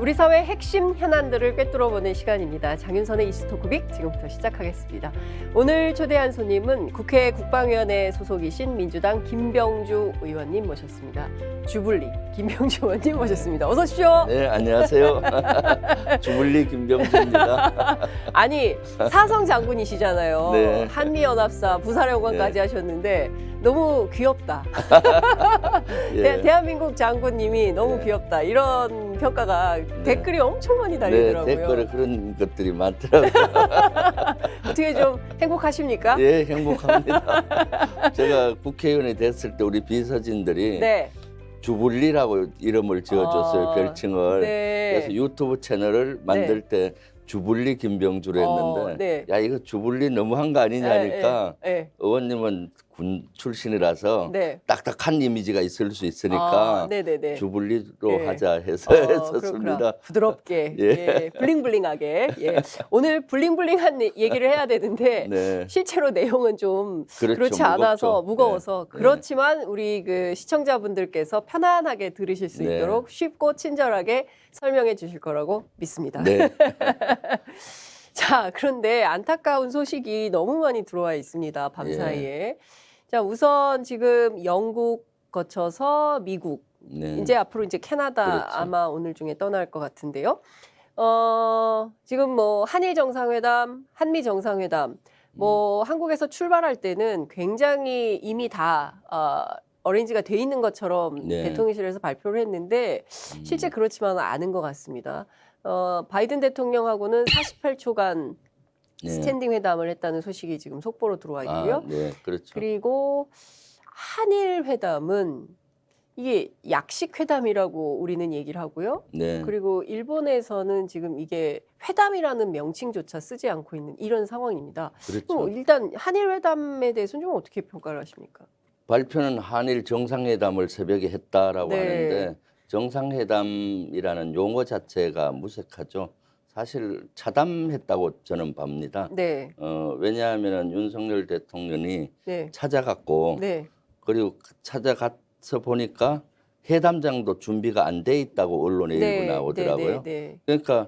우리 사회의 핵심 현안들을 꿰뚫어보는 시간입니다. 장윤선의 이슈토크빅 지금부터 시작하겠습니다. 오늘 초대한 손님은 국회 국방위원회 소속이신 민주당 김병주 의원님 모셨습니다. 주불리 김병주 의원님 모셨습니다. 어서 오십시오. 네, 안녕하세요. 주불리 김병주입니다. 아니, 사성 장군이시잖아요. 네. 한미연합사 부사령관까지 네. 하셨는데 너무 귀엽다. 예. 대한민국 장군님이 너무 네. 귀엽다. 이런 평가가 댓글이 엄청 많이 네, 달리더라고요. 댓글에 그런 것들이 많더라고요. 어떻게 좀 행복하십니까? 예, 행복합니다. 제가 국회의원이 됐을 때 우리 비서진들이 네. 주불리라고 이름을 지어줬어요, 아, 별칭을. 네. 그래서 유튜브 채널을 만들 때 주불리 김병주로 했는데 네. 야, 이거 주불리 너무한 거 아니냐니까 네. 의원님은 군 출신이라서 네. 딱딱한 이미지가 있을 수 있으니까 네네네. 주불리로 네. 하자 해서 했었습니다. 그렇구나. 부드럽게, 예. 예. 블링블링하게. 예. 오늘 블링블링한 얘기를 해야 되는데 네. 실제로 내용은 좀 그렇죠, 그렇지 않아서 무겁죠. 무거워서 네. 그렇지만 우리 그 시청자분들께서 편안하게 들으실 수 네. 있도록 쉽고 친절하게 설명해 주실 거라고 믿습니다. 네. 자, 그런데 안타까운 소식이 너무 많이 들어와 있습니다. 밤사이에. 자, 우선 지금 영국 거쳐서 미국, 네. 이제 앞으로 이제 캐나다 그렇죠. 아마 오늘 중에 떠날 것 같은데요. 지금 뭐 한일 정상회담, 한미 정상회담, 뭐 한국에서 출발할 때는 굉장히 이미 다 어레인지가 돼 있는 것처럼 네. 대통령실에서 발표를 했는데 실제 그렇지만은 않은 것 같습니다. 바이든 대통령하고는 48초간 네. 스탠딩 회담을 했다는 소식이 지금 속보로 들어와 있고요. 네, 그렇죠. 그리고 한일 회담은 이게 약식 회담이라고 우리는 얘기를 하고요. 네. 그리고 일본에서는 지금 이게 회담이라는 명칭조차 쓰지 않고 있는 이런 상황입니다. 그렇죠. 일단 한일 회담에 대해서는 좀 어떻게 평가를 하십니까? 발표는 한일 정상회담을 새벽에 했다라고 네. 하는데 정상회담이라는 용어 자체가 무색하죠. 사실 차담했다고 저는 봅니다. 네, 왜냐하면 윤석열 대통령이 네, 찾아갔고 네, 그리고 찾아가서 보니까 회담장도 준비가 안 돼 있다고 언론에 일부 나오더라고요. 네. 그러니까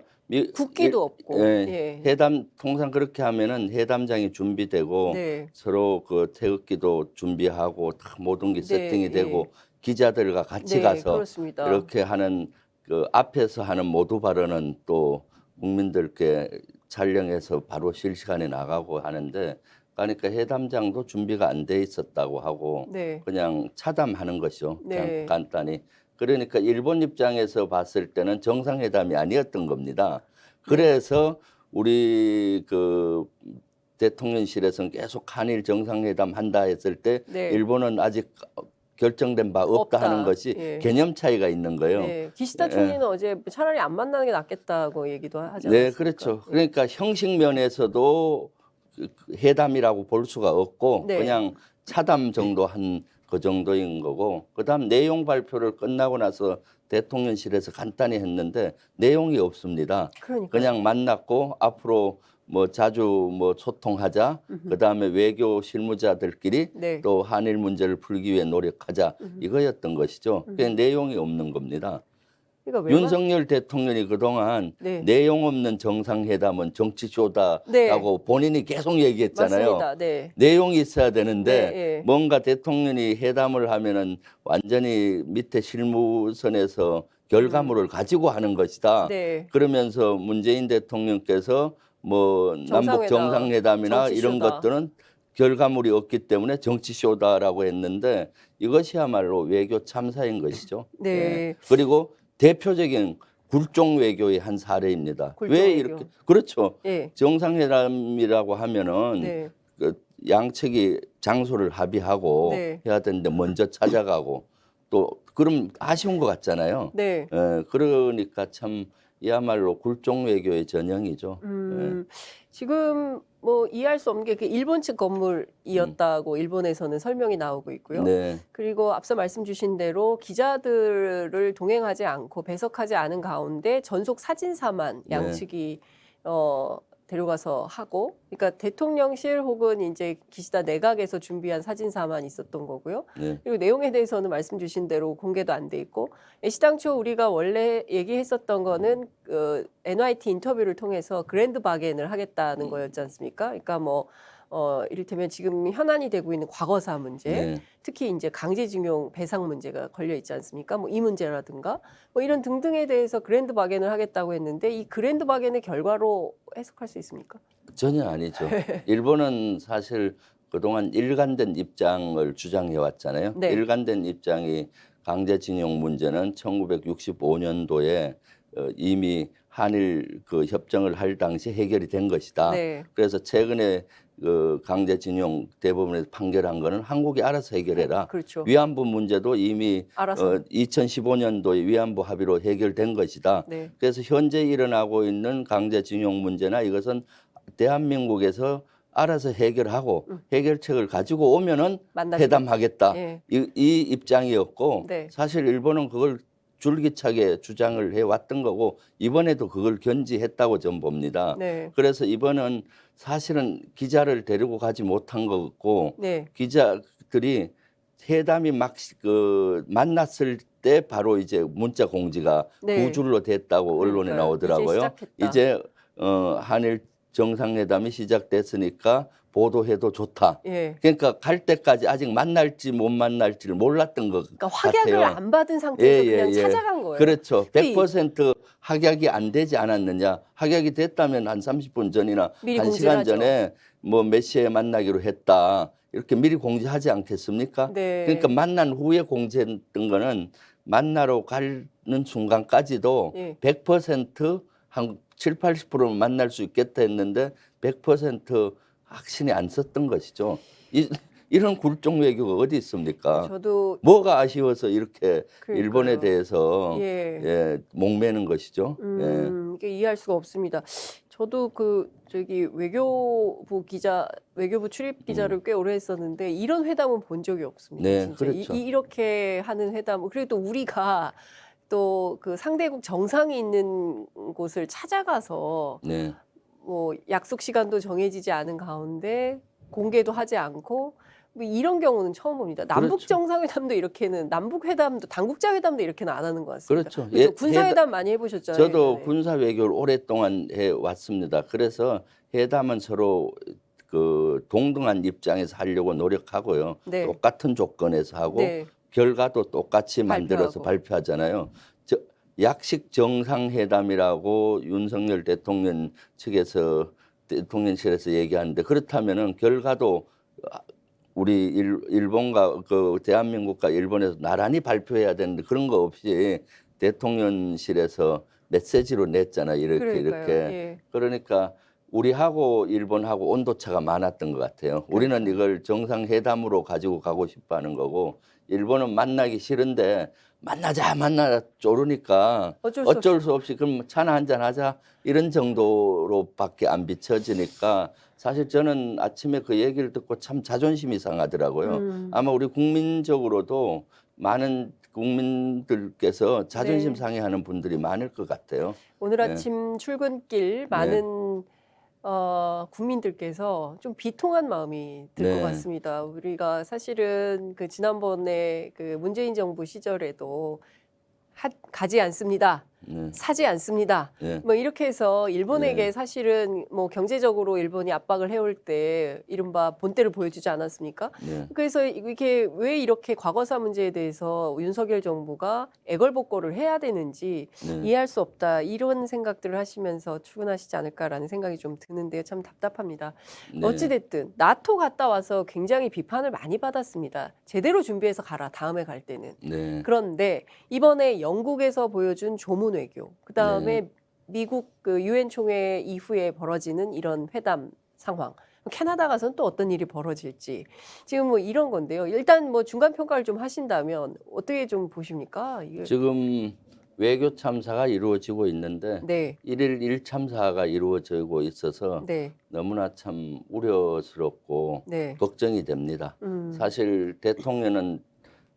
국기도 없고, 예, 회담 통상 그렇게 하면은 회담장이 준비되고 네, 서로 그 태극기도 준비하고 다 모든 게 네, 세팅이 되고 기자들과 같이 네, 가서 그렇습니다. 이렇게 하는 그 앞에서 하는 모두 발언은 또 국민들께 촬영해서 바로 실시간에 나가고 하는데 그러니까 회담장도 준비가 안 돼 있었다고 하고 네, 그냥 차담하는 것이죠. 네. 그냥 간단히. 그러니까 일본 입장에서 봤을 때는 정상회담이 아니었던 겁니다. 그래서 우리 그 대통령실에서는 계속 한일 정상회담 한다 했을 때 네. 일본은 아직 결정된 바 없다 없다. 하는 것이 예. 개념 차이가 있는 거예요. 네, 기시다 예. 총리는 어제 차라리 안 만나는 게 낫겠다고 얘기도 하지 않았습니까? 네, 그렇죠. 그러니까 형식 면에서도 그 회담이라고 볼 수가 없고 네. 그냥 차담 정도 한 그 정도인 거고 그다음 내용 발표를 끝나고 나서 대통령실에서 간단히 했는데 내용이 없습니다. 그러니까 그냥 만났고 앞으로 뭐 자주 뭐 소통하자. 그다음에 외교 실무자들끼리 네. 또 한일 문제를 풀기 위해 노력하자. 이거였던 것이죠. 그 내용이 없는 겁니다. 그러니까 윤석열 대통령이 그동안 네. 내용 없는 정상회담은 정치쇼다라고 네. 본인이 계속 얘기했잖아요. 맞습니다. 네. 내용이 있어야 되는데 네, 예. 뭔가 대통령이 회담을 하면은 완전히 밑에 실무선에서 결과물을 가지고 하는 것이다. 네. 그러면서 문재인 대통령께서 뭐 남북 정상회담이나 이런 정치쇼다. 것들은 결과물이 없기 때문에 정치쇼다라고 했는데 이것이야말로 외교 참사인 것이죠. 네. 예. 그리고 대표적인 굴종 외교의 한 사례입니다. 굴종 왜 외교. 이렇게 그렇죠. 예. 정상회담이라고 하면은 네. 그 양측이 장소를 합의하고 네. 해야 되는데 먼저 찾아가고 또 그럼 아쉬운 것 같잖아요. 네. 그러니까 참 이야말로 굴종 외교의 전형이죠. 지금 뭐 이해할 수 없는 게 그 일본 측 건물이었다고 일본에서는 설명이 나오고 있고요. 네, 그리고 앞서 말씀 주신 대로 기자들을 동행하지 않고 배석하지 않은 가운데 전속 사진사만 네. 양측이 데려가서 하고, 그러니까 대통령실 혹은 이제 기시다 내각에서 준비한 사진사만 있었던 거고요. 네. 그리고 내용에 대해서는 말씀 주신 대로 공개도 안 돼 있고, 시당초 우리가 원래 얘기했었던 거는 NYT 인터뷰를 통해서 그랜드 바겐을 하겠다는 거였지 않습니까? 그러니까 뭐 이를테면 지금 현안이 되고 있는 과거사 문제, 네. 특히 이제 강제징용 배상 문제가 걸려 있지 않습니까? 뭐 이 문제라든가 뭐 이런 등등에 대해서 그랜드 바겐을 하겠다고 했는데 이 그랜드 바겐의 결과로 해석할 수 있습니까? 전혀 아니죠. 일본은 사실 그동안 일관된 입장을 주장해 왔잖아요. 네. 일관된 입장이 강제징용 문제는 1965년도에 이미 한일 그 협정을 할 당시 해결이 된 것이다. 네. 그래서 최근에 그 강제징용 대법원에서 판결한 거는 한국이 알아서 해결해라. 그렇죠. 위안부 문제도 이미 알아서. 2015년도에 위안부 합의로 해결된 것이다. 네. 그래서 현재 일어나고 있는 강제징용 문제나 이것은 대한민국에서 알아서 해결하고 해결책을 가지고 오면은 만나시겠다. 회담하겠다. 예. 이 입장이었고 네. 사실 일본은 그걸 줄기차게 주장을 해왔던 거고 이번에도 그걸 견지했다고 저는 봅니다. 네. 그래서 이번은 사실은 기자를 데리고 가지 못한 것 같고 네. 기자들이 회담이 막 만났을 때 바로 이제 문자 공지가 네. 9줄로 됐다고 언론에 그러니까요. 나오더라고요. 이제 시작했다. 이제 한일 정상회담이 시작됐으니까 보도해도 좋다. 예. 그러니까 갈 때까지 아직 만날지 못 만날지를 몰랐던 것 그러니까 확약을 같아요. 안 받은 상태에서 예, 예, 그냥 예. 찾아간 거예요. 그렇죠. 그 100% 확약이 안 되지 않았느냐. 확약이 됐다면 한 30분 전이나 미리 1시간 공지를 전에 뭐 몇 시에 만나기로 했다. 이렇게 미리 공지하지 않겠습니까? 네. 그러니까 만난 후에 공지했던 거는 만나러 가는 순간까지도 예. 100%한 7, 80%는 만날 수 있겠다 했는데 100% 확신이 안 썼던 것이죠. 이런 굴종 외교가 어디 있습니까? 저도 뭐가 아쉬워서 이렇게 그러니까요. 일본에 대해서 예. 목매는 것이죠. 이게 이해할 수가 없습니다. 저도 외교부 출입 기자를 꽤 오래 했었는데 이런 회담은 본 적이 없습니다. 네, 진짜 그렇죠. 이렇게 하는 회담, 그래도 우리가 또 그 상대국 정상이 있는 곳을 찾아가서 네. 뭐 약속 시간도 정해지지 않은 가운데 공개도 하지 않고 뭐 이런 경우는 처음 봅니다. 남북 그렇죠. 정상회담도 이렇게는 남북 회담도 당국자 회담도 이렇게는 안 하는 것 같습니다. 그렇죠. 그렇죠? 군사 회담 많이 해보셨잖아요. 저도 예전에. 군사 외교를 오랫동안 해 왔습니다. 그래서 회담은 서로 그 동등한 입장에서 하려고 노력하고요. 네. 똑같은 조건에서 하고 네. 결과도 똑같이 만들어서 발표하고. 발표하잖아요. 약식 정상회담이라고 윤석열 대통령 측에서 대통령실에서 얘기하는데 그렇다면은 결과도 우리 일본과 그 대한민국과 일본에서 나란히 발표해야 되는데 그런 거 없이 대통령실에서 메시지로 냈잖아요. 이렇게 그러니까요. 이렇게. 예. 그러니까 우리하고 일본하고 온도차가 많았던 것 같아요. 우리는 그렇죠. 이걸 정상회담으로 가지고 가고 싶어하는 거고 일본은 만나기 싫은데 만나자 쪼르니까 어쩔 수 없이 그럼 차나 한잔 하자 이런 정도로밖에 안 비춰지니까 사실 저는 아침에 그 얘기를 듣고 참 자존심이 상하더라고요. 아마 우리 국민적으로도 많은 국민들께서 자존심 네. 상해하는 분들이 많을 것 같아요. 오늘 네. 아침 출근길 많은 국민들께서 좀 비통한 마음이 들 것 네. 같습니다. 우리가 사실은 그 지난번에 그 문재인 정부 시절에도 가지 않습니다. 네. 사지 않습니다. 네. 뭐 이렇게 해서 일본에게 네. 사실은 뭐 경제적으로 일본이 압박을 해올 때 이른바 본때를 보여주지 않았습니까? 네. 그래서 이게 왜 이렇게 과거사 문제에 대해서 윤석열 정부가 애걸복걸을 해야 되는지 네. 이해할 수 없다. 이런 생각들을 하시면서 출근하시지 않을까라는 생각이 좀 드는데요. 참 답답합니다. 네. 어찌됐든 나토 갔다 와서 굉장히 비판을 많이 받았습니다. 제대로 준비해서 가라. 다음에 갈 때는. 네. 그런데 이번에 영국에서 보여준 조문 외교, 그다음에 미국 그 유엔 총회 이후에 벌어지는 이런 회담 상황. 캐나다 가서는 또 어떤 일이 벌어질지 지금 뭐 이런 건데요. 일단 뭐 중간 평가를 좀 하신다면 어떻게 좀 보십니까? 이게. 지금 외교 참사가 이루어지고 있는데 네, 1일 1참사가 이루어지고 있어서 네, 너무나 참 우려스럽고 네. 걱정이 됩니다. 사실 대통령은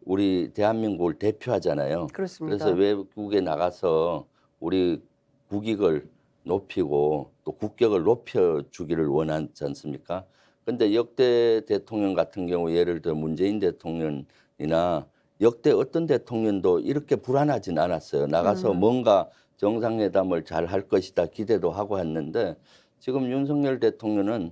우리 대한민국을 대표하잖아요. 그렇습니다. 그래서 외국에 나가서 우리 국익을 높이고 또 국격을 높여주기를 원하지 않습니까? 근데 역대 대통령 같은 경우 예를 들어 문재인 대통령이나 역대 어떤 대통령도 이렇게 불안하진 않았어요. 나가서 뭔가 정상회담을 잘 할 것이다 기대도 하고 했는데 지금 윤석열 대통령은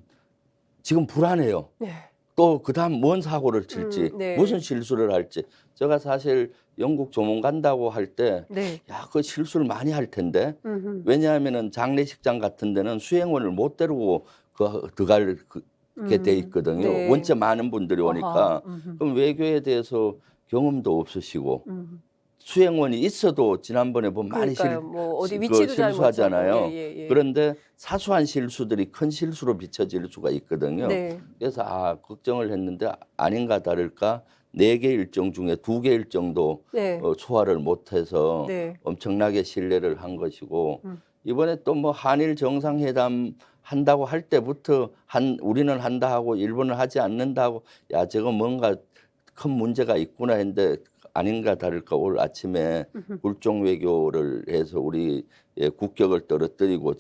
지금 불안해요. 네. 또 그다음 뭔 사고를 칠지 네. 무슨 실수를 할지. 제가 사실 영국 조문 간다고 할 때 네. 야, 그 실수를 많이 할 텐데. 음흠. 왜냐하면은 장례식장 같은 데는 수행원을 못 데리고 들어갈 게 돼 있거든요. 네. 원체 많은 분들이 오니까. 아하. 음흠. 그럼 외교에 대해서 경험도 없으시고 음. 수행원이 있어도 지난번에 보면 많이 그러니까요. 뭐 어디 위치도 잘 못 실수하잖아요. 찾고. 예. 그런데 사소한 실수들이 큰 실수로 비춰질 수가 있거든요. 네. 그래서 걱정을 했는데 아닌가 다를까 4개 일정 중에 2개 일정도 네. 소화를 못해서 네. 엄청나게 신뢰를 한 것이고 음. 이번에 또 뭐 한일 정상회담 한다고 할 때부터 우리는 한다 하고 일본은 하지 않는다 하고 야 저거 뭔가 큰 문제가 있구나 했는데 아닌가 다를까 오늘 아침에 굴종 외교를 해서 우리의 국격을 떨어뜨리고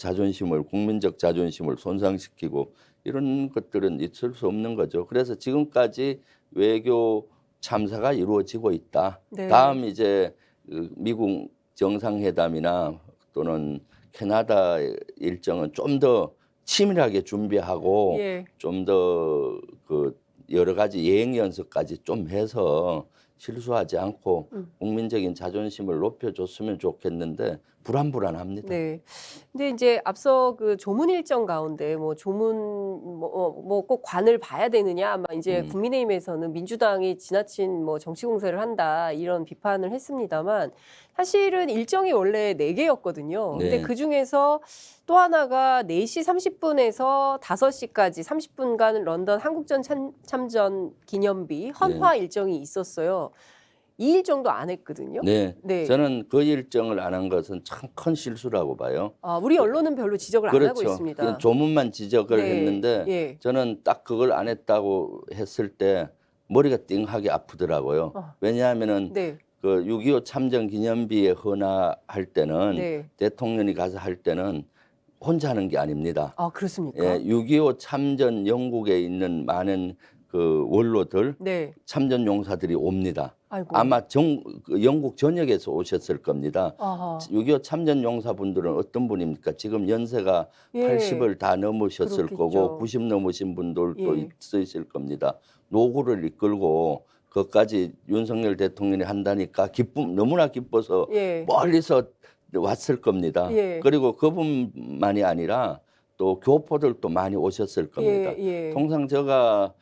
국민적 자존심을 손상시키고 이런 것들은 있을 수 없는 거죠. 그래서 지금까지 외교 참사가 이루어지고 있다. 네. 다음 이제 미국 정상회담이나 또는 캐나다 일정은 좀 더 치밀하게 준비하고 예. 좀 더 그 여러 가지 예행 연습까지 좀 해서 실수하지 않고 국민적인 자존심을 높여줬으면 좋겠는데 불안합니다. 네. 근데 이제 앞서 그 조문 일정 가운데 뭐 조문 뭐 꼭 관을 봐야 되느냐 아마 이제 국민의힘에서는 민주당이 지나친 뭐 정치 공세를 한다 이런 비판을 했습니다만 사실은 일정이 원래 4개였거든요. 근데 네. 그 중에서 또 하나가 4시 30분에서 5시까지 30분간 런던 한국전 참전 기념비 헌화 일정이 있었어요. 이 일정도 안 했거든요. 네. 네. 저는 그 일정을 안 한 것은 참 큰 실수라고 봐요. 우리 언론은 별로 지적을 안 하고 그렇죠. 있습니다. 그냥 조문만 지적을 네. 했는데 예. 저는 딱 그걸 안 했다고 했을 때 머리가 띵하게 아프더라고요. 왜냐하면은 네. 그 6.25 참전 기념비에 헌화할 때는 네. 대통령이 가서 할 때는 혼자 하는 게 아닙니다. 그렇습니까? 예, 6.25 참전 영국에 있는 많은 그 원로들 네. 참전 용사들이 옵니다. 아이고. 아마 그 영국 전역에서 오셨을 겁니다. 아하. 6.25 참전 용사분들은 어떤 분입니까? 지금 연세가 예. 80을 다 넘으셨을 그렇겠죠. 거고 90 넘으신 분들도 예. 있으실 겁니다. 노고를 이끌고 그것까지 윤석열 대통령이 한다니까 너무나 기뻐서 예. 멀리서 왔을 겁니다. 예. 그리고 그분만이 아니라 또 교포들도 많이 오셨을 겁니다. 예. 통상 제가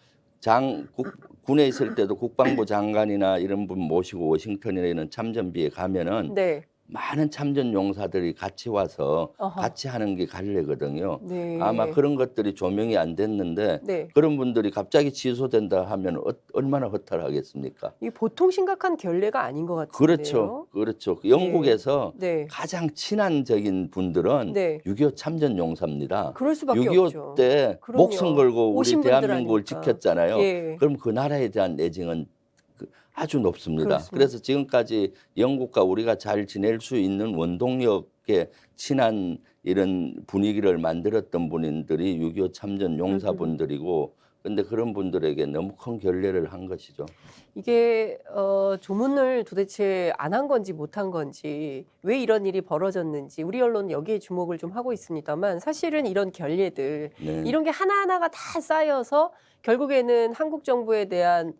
군에 있을 때도 국방부 장관이나 이런 분 모시고 워싱턴이나 이런 참전비에 가면은 네. 많은 참전 용사들이 같이 와서 아하. 같이 하는 게 관례거든요. 네. 아마 그런 것들이 조명이 안 됐는데 네. 그런 분들이 갑자기 취소된다 하면 얼마나 허탈하겠습니까? 이게 보통 심각한 결례가 아닌 것 같은데요. 그렇죠. 영국에서 네. 가장 친한적인 분들은 네. 6.25 참전 용사입니다. 그럴 수밖에 6.25 없죠. 때 그럼요. 목숨 걸고 우리 오신 분들 대한민국을 아니까. 지켰잖아요. 예. 그럼 그 나라에 대한 애정은 아주 높습니다. 그렇습니다. 그래서 지금까지 영국과 우리가 잘 지낼 수 있는 원동력에 친한 이런 분위기를 만들었던 분들이 6.25 참전 용사분들이고 근데 그런 분들에게 너무 큰 결례를 한 것이죠. 이게 조문을 도대체 안 한 건지 못 한 건지 왜 이런 일이 벌어졌는지 우리 언론은 여기에 주목을 좀 하고 있습니다만 사실은 이런 결례들 네. 이런 게 하나하나가 다 쌓여서 결국에는 한국 정부에 대한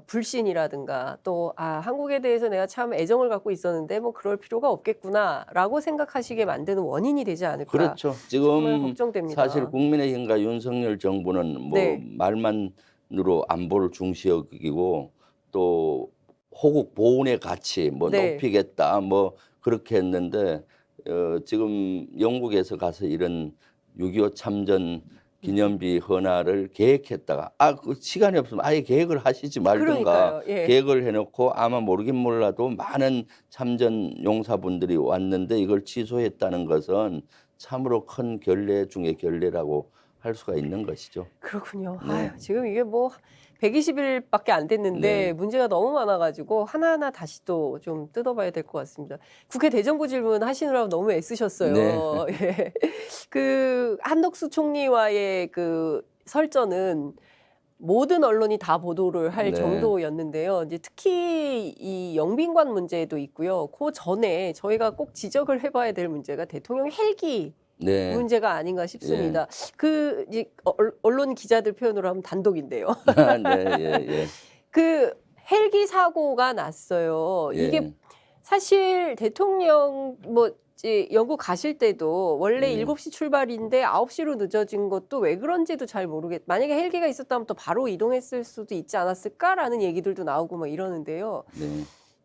불신이라든가 또 한국에 대해서 내가 참 애정을 갖고 있었는데 뭐 그럴 필요가 없겠구나라고 생각하시게 만드는 원인이 되지 않을까. 그렇죠. 정말 지금 걱정됩니다. 사실 국민의힘과 윤석열 정부는 뭐 네. 말만으로 안보를 중시 여기고 또 호국 보훈의 가치 뭐 네. 높이겠다 뭐 그렇게 했는데 지금 영국에서 가서 이런 6.25 참전 기념비 헌화를 계획했다가 그 시간이 없으면 아예 계획을 하시지 말든가 그러니까요. 예. 계획을 해놓고 아마 모르긴 몰라도 많은 참전 용사분들이 왔는데 이걸 취소했다는 것은 참으로 큰 결례 중의 결례라고 할 수가 있는 것이죠. 그렇군요. 네. 지금 이게 뭐 120일밖에 안 됐는데 네. 문제가 너무 많아가지고 하나하나 다시 또 좀 뜯어봐야 될 것 같습니다. 국회 대정부 질문 하시느라고 너무 애쓰셨어요. 네. 예. 그 한덕수 총리와의 그 설전은 모든 언론이 다 보도를 할 네. 정도였는데요. 이제 특히 이 영빈관 문제도 있고요. 그 전에 저희가 꼭 지적을 해봐야 될 문제가 대통령 헬기 네. 문제가 아닌가 싶습니다. 그 이제 언론 기자들 표현으로 하면 단독인데요. 네, 예, 예. 그 헬기 사고가 났어요. 예. 이게 사실 대통령 뭐 이제 영국 가실 때도 원래 7시 출발인데 9시로 늦어진 것도 왜 그런지도 잘 모르겠. 만약에 헬기가 있었다면 또 바로 이동했을 수도 있지 않았을까라는 얘기들도 나오고 막 이러는데요. 네.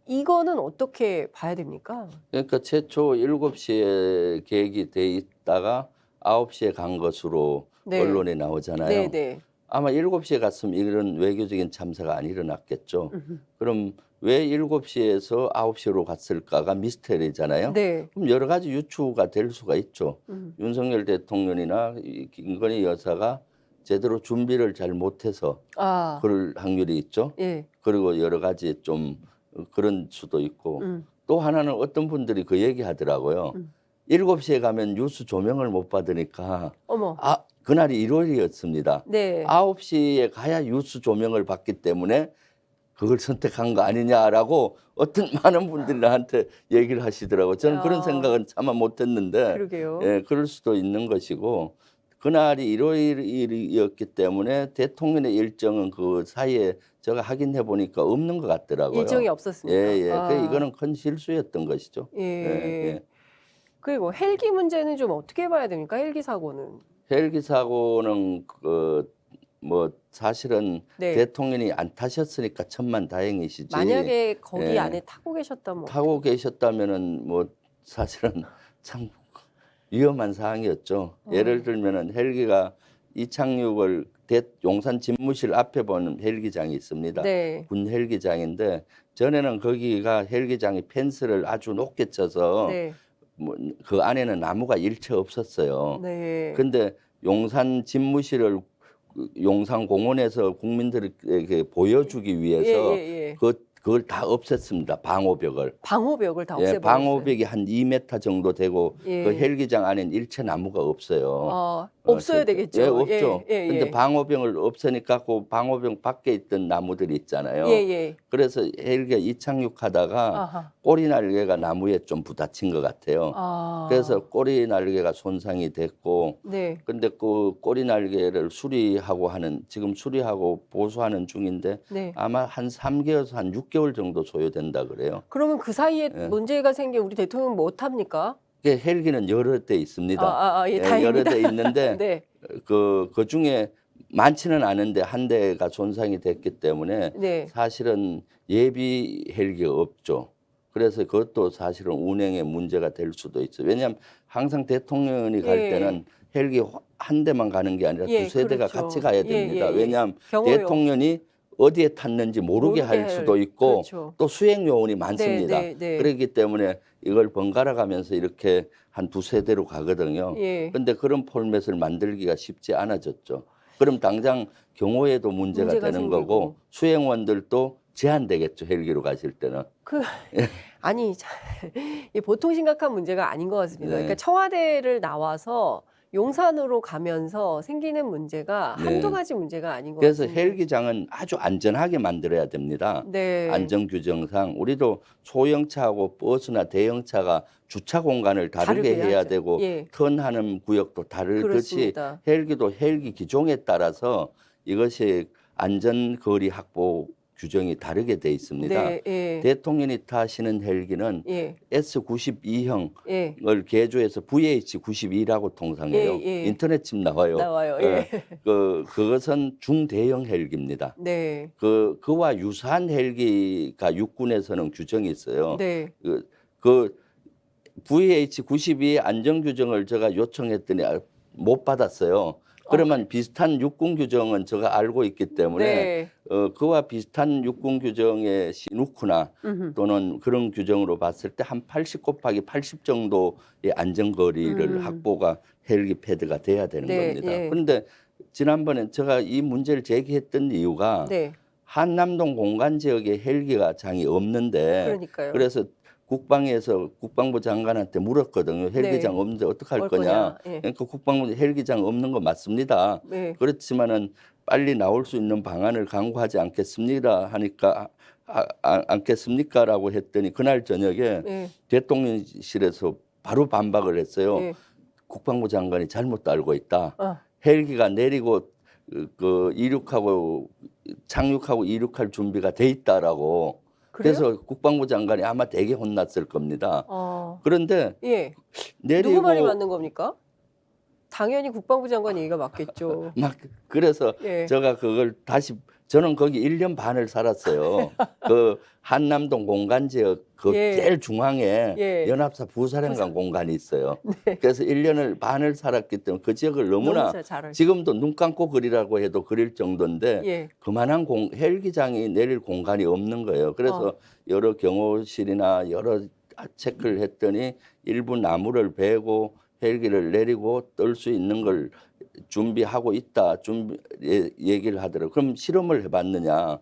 이거는 어떻게 봐야 됩니까? 그러니까 최초 7시에 계획이 돼 있다가 9시에 간 것으로 네. 언론에 나오잖아요. 네, 네. 아마 7시에 갔으면 이런 외교적인 참사가 안 일어났겠죠. 그럼 왜 7시에서 9시로 갔을까가 미스테리잖아요. 네. 그럼 여러 가지 유추가 될 수가 있죠. 음. 윤석열 대통령이나 이 김건희 여사가 제대로 준비를 잘 못해서 아, 그럴 확률이 있죠. 예. 그리고 여러 가지 좀 그런 수도 있고 또 하나는 어떤 분들이 그 얘기 하더라고요. 7시에 가면 뉴스 조명을 못 받으니까 어머. 그날이 일요일이었습니다. 네. 9시에 가야 뉴스 조명을 받기 때문에 그걸 선택한 거 아니냐라고 어떤 많은 분들이 나한테 얘기를 하시더라고요. 저는 그런 아. 생각은 차마 못했는데 그러게요. 예, 그럴 수도 있는 것이고 그날이 일요일이었기 때문에 대통령의 일정은 그 사이에 제가 확인해 보니까 없는 것 같더라고요. 일정이 예, 없었습니다. 예. 아. 이거는 큰 실수였던 것이죠. 예. 예. 그리고 헬기 문제는 좀 어떻게 봐야 됩니까? 헬기 사고는. 헬기 사고는 뭐 사실은 네. 대통령이 안 타셨으니까 천만다행이시지. 만약에 거기 예. 안에 타고 계셨다면 타고 계셨다면은 뭐 사실은 참 위험한 상황이었죠. 예를 들면은 헬기가 이착륙을 용산 집무실 앞에 보는 헬기장이 있습니다. 네. 군 헬기장인데 전에는 거기가 헬기장이 펜스를 아주 높게 쳐서 네. 뭐 그 안에는 나무가 일체 없었어요. 네. 근데 용산 집무실을 용산 공원에서 국민들에게 보여주기 위해서 예. 그걸 다 없앴습니다. 방호벽을. 방호벽을 다 예, 없애버렸어요. 방호벽이 한 2m 정도 되고 예. 그 헬기장 안에는 일체 나무가 없어요. 없어야 되겠죠. 예, 없죠. 예. 근데 방호병을 없애니까 그 방호병 밖에 있던 나무들이 있잖아요. 예. 그래서 헬기가 이착륙하다가 아하. 꼬리 날개가 나무에 좀 부딪힌 것 같아요. 아. 그래서 꼬리 날개가 손상이 됐고 네. 근데 그 꼬리 날개를 지금 수리하고 보수하는 중인데 네. 아마 한 3개월에서 한 6개월 정도 소요된다 그래요. 그러면 그 사이에 예. 문제가 생겨 우리 대통령은 뭐 합니까? 헬기는 여러 대 있습니다. 예, 예, 다행입니다. 여러 대 있는데 네. 그 중에 많지는 않은데 한 대가 손상이 됐기 때문에 네. 사실은 예비 헬기가 없죠. 그래서 그것도 사실은 운행에 문제가 될 수도 있어요. 왜냐하면 항상 대통령이 갈 예. 때는 헬기 한 대만 가는 게 아니라 예, 두세 대가 그렇죠. 같이 가야 됩니다. 예. 왜냐하면 경호용. 대통령이 어디에 탔는지 모르게 할 수도 있고 그렇죠. 또 수행 요원이 많습니다. 네. 그렇기 때문에 이걸 번갈아 가면서 이렇게 한 두세 대로 가거든요. 예. 근데 그런 폴맷을 만들기가 쉽지 않아졌죠. 그럼 당장 경호에도 문제가 되는 생기고. 거고 수행원들도 제한되겠죠. 헬기로 가실 때는. 아니, 이게 보통 심각한 문제가 아닌 것 같습니다. 네. 그러니까 청와대를 나와서 용산으로 가면서 생기는 문제가 네. 한두 가지 문제가 아닌 것 그래서 같습니다. 헬기장은 아주 안전하게 만들어야 됩니다. 네. 안전 규정상 우리도 소형차하고 버스나 대형차가 주차 공간을 다르게 해야 해야죠. 되고 예. 턴하는 구역도 다르듯이 그렇습니다. 헬기도 헬기 기종에 따라서 이것이 안전거리 확보 규정이 다르게 돼 있습니다. 네. 예. 대통령이 타시는 헬기는 예. S92형을 예. 개조해서 VH92라고 통상해요. 예. 인터넷 침 나와요. 예. 그것은 중대형 헬기입니다. 네. 그와 유사한 헬기가 육군에서는 규정이 있어요. 네. 그 VH92의 안전 규정을 제가 요청했더니 못 받았어요. 그러면 비슷한 육군 규정은 제가 알고 있기 때문에 네. 그와 비슷한 육군 규정의 시누크나 또는 그런 규정으로 봤을 때 한 80 곱하기 80 정도의 안전거리를 확보가 헬기 패드가 돼야 되는 겁니다. 예. 그런데 지난번에 제가 이 문제를 제기했던 이유가 네. 한남동 공간 지역에 헬기가 장이 없는데 그러니까요. 그래서 국방에서 국방부 장관한테 물었거든요. 헬기장 네. 없는데 어떡할 뭘 거냐. 예. 그러니까 국방부 헬기장 없는 거 맞습니다. 네. 그렇지만은 빨리 나올 수 있는 방안을 강구하지 않겠습니다 하니까 않겠습니까라고 했더니 그날 저녁에 예. 대통령실에서 바로 반박을 했어요. 예. 국방부 장관이 잘못 알고 있다. 헬기가 내리고 그 이륙하고 착륙하고 이륙할 준비가 돼 있다라고. 그래요? 그래서 국방부 장관이 아마 되게 혼났을 겁니다. 그런데 예. 내리고 누구 말이 맞는 겁니까? 당연히 국방부 장관 얘기가 맞겠죠. 막 그래서 예. 제가 그걸 다시 저는 거기 1년 반을 살았어요. 그 한남동 공간 지역 그 예. 제일 중앙에 예. 연합사 부사령관 공간이 있어요. 그래서 1년을 반을 살았기 때문에 그 지역을 너무나 너무 잘 알죠. 지금도 눈 감고 그리라고 해도 그릴 정도인데 예. 그만한 헬기장이 내릴 공간이 없는 거예요. 그래서 여러 경호실이나 여러 체크를 했더니 일부 나무를 베고 헬기를 내리고 뜰 수 있는 걸 준비하고 있다. 얘기를 하더라고요. 그럼 실험을 해봤느냐?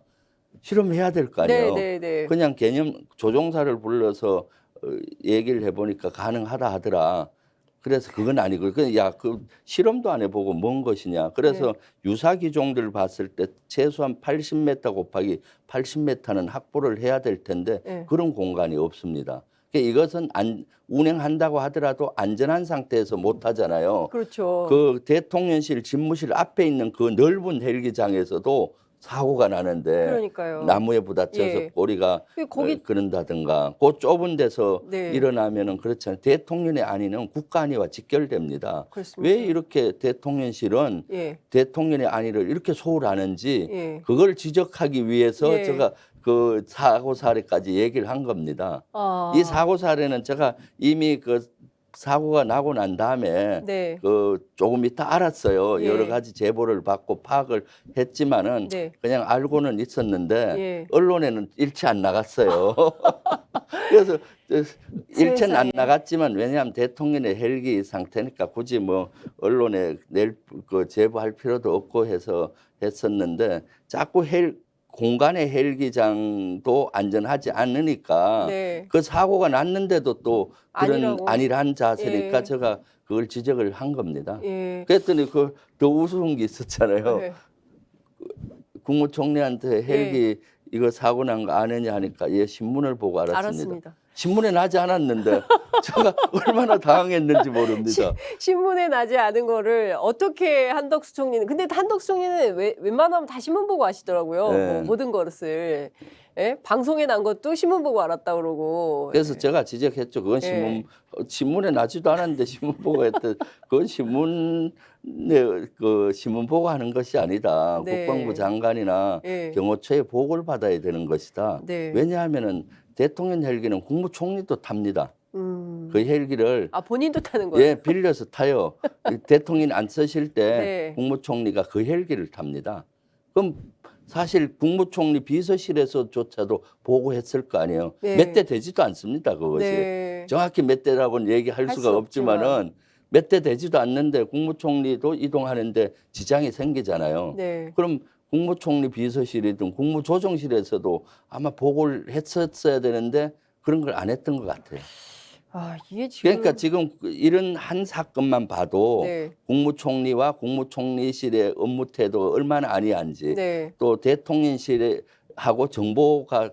실험해야 될 거 아니에요. 네. 그냥 개념 조종사를 불러서 얘기를 해보니까 가능하다 하더라. 그래서 그건 아니고 그 실험도 안 해보고 뭔 것이냐. 그래서 유사 기종들 봤을 때 최소한 80m 곱하기 80m는 확보를 해야 될 텐데 그런 공간이 없습니다. 이것은 운행한다고 하더라도 안전한 상태에서 못 하잖아요. 그렇죠. 그 대통령실 집무실 앞에 있는 그 넓은 헬기장에서도 사고가 나는데 그러니까요. 나무에 부딪혀서 예. 꼬리가 거기 그런다든가 그 좁은 데서 네. 일어나면은 그렇잖아요. 대통령의 안위는 국가 안위와 직결됩니다. 그렇습니다. 왜 이렇게 대통령실은 예. 대통령의 안위를 이렇게 소홀하는지 예. 그걸 지적하기 위해서 예. 제가 그 사고 사례까지 얘기를 한 겁니다. 이 사고 사례는 제가 이미 그 사고가 나고 난 다음에 네. 그 조금 이따 알았어요. 예. 여러 가지 제보를 받고 파악을 했지만은 네. 그냥 알고는 있었는데 예. 언론에는 일치 안 나갔어요. 그래서 일치는 안 세상에. 나갔지만 왜냐하면 대통령의 헬기 상태니까 굳이 뭐 언론에 그 제보할 필요도 없고 해서 했었는데 자꾸 공간의 헬기장도 안전하지 않으니까 네. 그 사고가 났는데도 또 그런 아니라고. 안일한 자세니까 예. 제가 그걸 지적을 한 겁니다. 예. 그랬더니 그 더 우스운 게 있었잖아요. 네. 국무총리한테 헬기 이거 사고 난 거 아느냐 하니까 신문을 보고 알았습니다. 신문에 나지 않았는데 제가 얼마나 당황했는지 모릅니다. 신문에 나지 않은 거를 어떻게 한덕수 총리는 근데 한덕수 총리는 웬만하면 다 신문 보고 아시더라고요. 네. 뭐 모든 것을. 예? 방송에 난 것도 신문 보고 알았다 그러고. 그래서 제가 지적했죠. 그건 신문에 나지도 않았는데 신문 보고 했던 그건 신문 보고 하는 것이 아니다. 네. 국방부 장관이나 예. 경호처에 보고를 받아야 되는 것이다. 네. 왜냐하면은 대통령 헬기는 국무총리도 탑니다. 그 헬기를 본인도 타는 거예요? 예, 빌려서 타요. 대통령이 안 쓰실 때 네. 국무총리가 그 헬기를 탑니다. 그럼 사실 국무총리 비서실에서조차도 보고했을 거 아니에요. 네. 몇 대 되지도 않습니다. 그것이. 네. 정확히 몇 대라고는 얘기할 할 수가 수 없지만은 몇 대 되지도 않는데 국무총리도 이동하는데 지장이 생기잖아요. 네. 그럼 국무총리 비서실이든 국무조정실에서도 아마 보고를 했었어야 되는데 그런 걸 안 했던 것 같아요. 이게 지금 그러니까 지금 이런 한 사건만 봐도 네. 국무총리와 국무총리실의 업무 태도가 얼마나 안이한지 네. 또 대통령실하고 정보가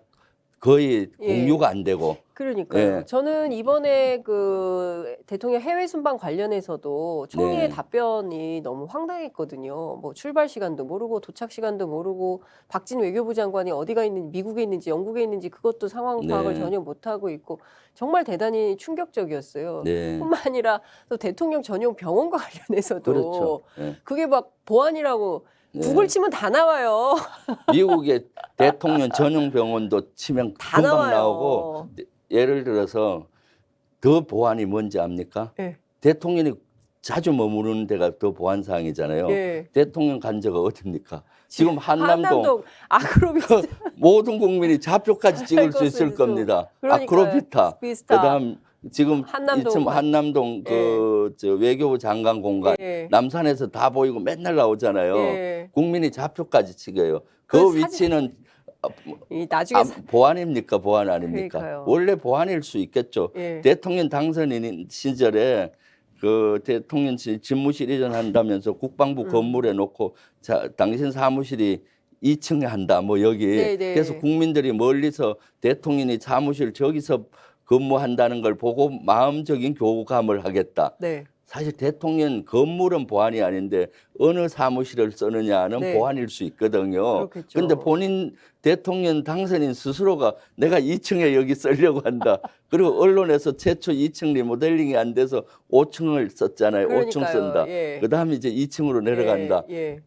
거의 공유가 안 되고 그러니까요. 예. 저는 이번에 그 대통령 해외 순방 관련해서도 총리의 네. 답변이 너무 황당했거든요. 뭐 출발 시간도 모르고 도착 시간도 모르고 박진 외교부 장관이 어디가 있는지 미국에 있는지 영국에 있는지 그것도 상황 파악을 네. 전혀 못하고 있고 정말 대단히 충격적이었어요. 네. 뿐만 아니라 또 대통령 전용 병원과 관련해서도 그렇죠. 예. 그게 막 보안이라고 네. 구글 치면 다 나와요. 미국의 대통령 전용 병원도 치면 다 금방 나와요. 나오고 예를 들어서 더 보안이 뭔지 압니까? 네. 대통령이 자주 머무르는 데가 더 보안 사항이잖아요. 네. 대통령 간 데가 어딥니까? 지금 한남동 아크로비스타 모든 국민이 좌표까지 찍을 수 것을 있을 좀- 겁니다. 그러니까요. 아크로비타, 비스타. 그다음 지금 한남동 이쯤 한남동 저 외교부 장관 공간 예. 남산에서 다 보이고 맨날 나오잖아요. 예. 국민이 좌표까지 찍어요. 그 그 사진- 위치는 이 나중에 보안입니까? 보안 아닙니까? 그러니까요. 원래 보안일 수 있겠죠. 예. 대통령 당선인 시절에 그 대통령실 집무실 이전한다면서 국방부 건물에 놓고 자, 당신 사무실이 2층에 한다. 뭐 여기. 네네. 그래서 국민들이 멀리서 대통령이 사무실 저기서 근무한다는 걸 보고 마음적인 교감을 하겠다. 네. 사실 대통령 건물은 보안이 아닌데 어느 사무실을 쓰느냐는 네. 보안일 수 있거든요. 그렇겠죠. 그런데 본인 대통령 당선인 스스로가 내가 2층에 여기 쓰려고 한다. 그리고 언론에서 최초 2층 리모델링이 안 돼서 5층을 썼잖아요. 5층 그러니까요. 쓴다. 예. 그다음에 이제 2층으로 내려간다. 예.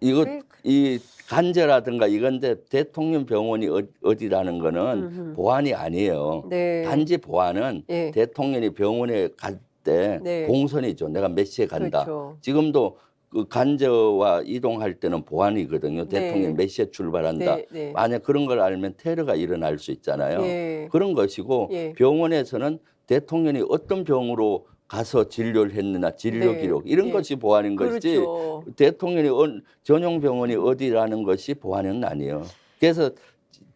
이거 그- 이 간제라든가 이건데 대통령 병원이 어디라는 거는 음흠. 보안이 아니에요. 네. 단지 보안은 예. 대통령이 병원에 갈 때 네. 동선이죠. 내가 몇 시에 간다. 그렇죠. 지금도 그 간저와 이동할 때는 보안이거든요. 네. 대통령이 몇 시에 출발한다. 네. 네. 만약 그런 걸 알면 테러가 일어날 수 있잖아요. 예. 그런 것이고 예. 병원에서는 대통령이 어떤 병으로 가서 진료를 했느냐, 진료 네. 기록 이런 예. 것이 보안인 것이지 그렇죠. 대통령이 전용 병원이 어디라는 것이 보안은 아니에요. 그래서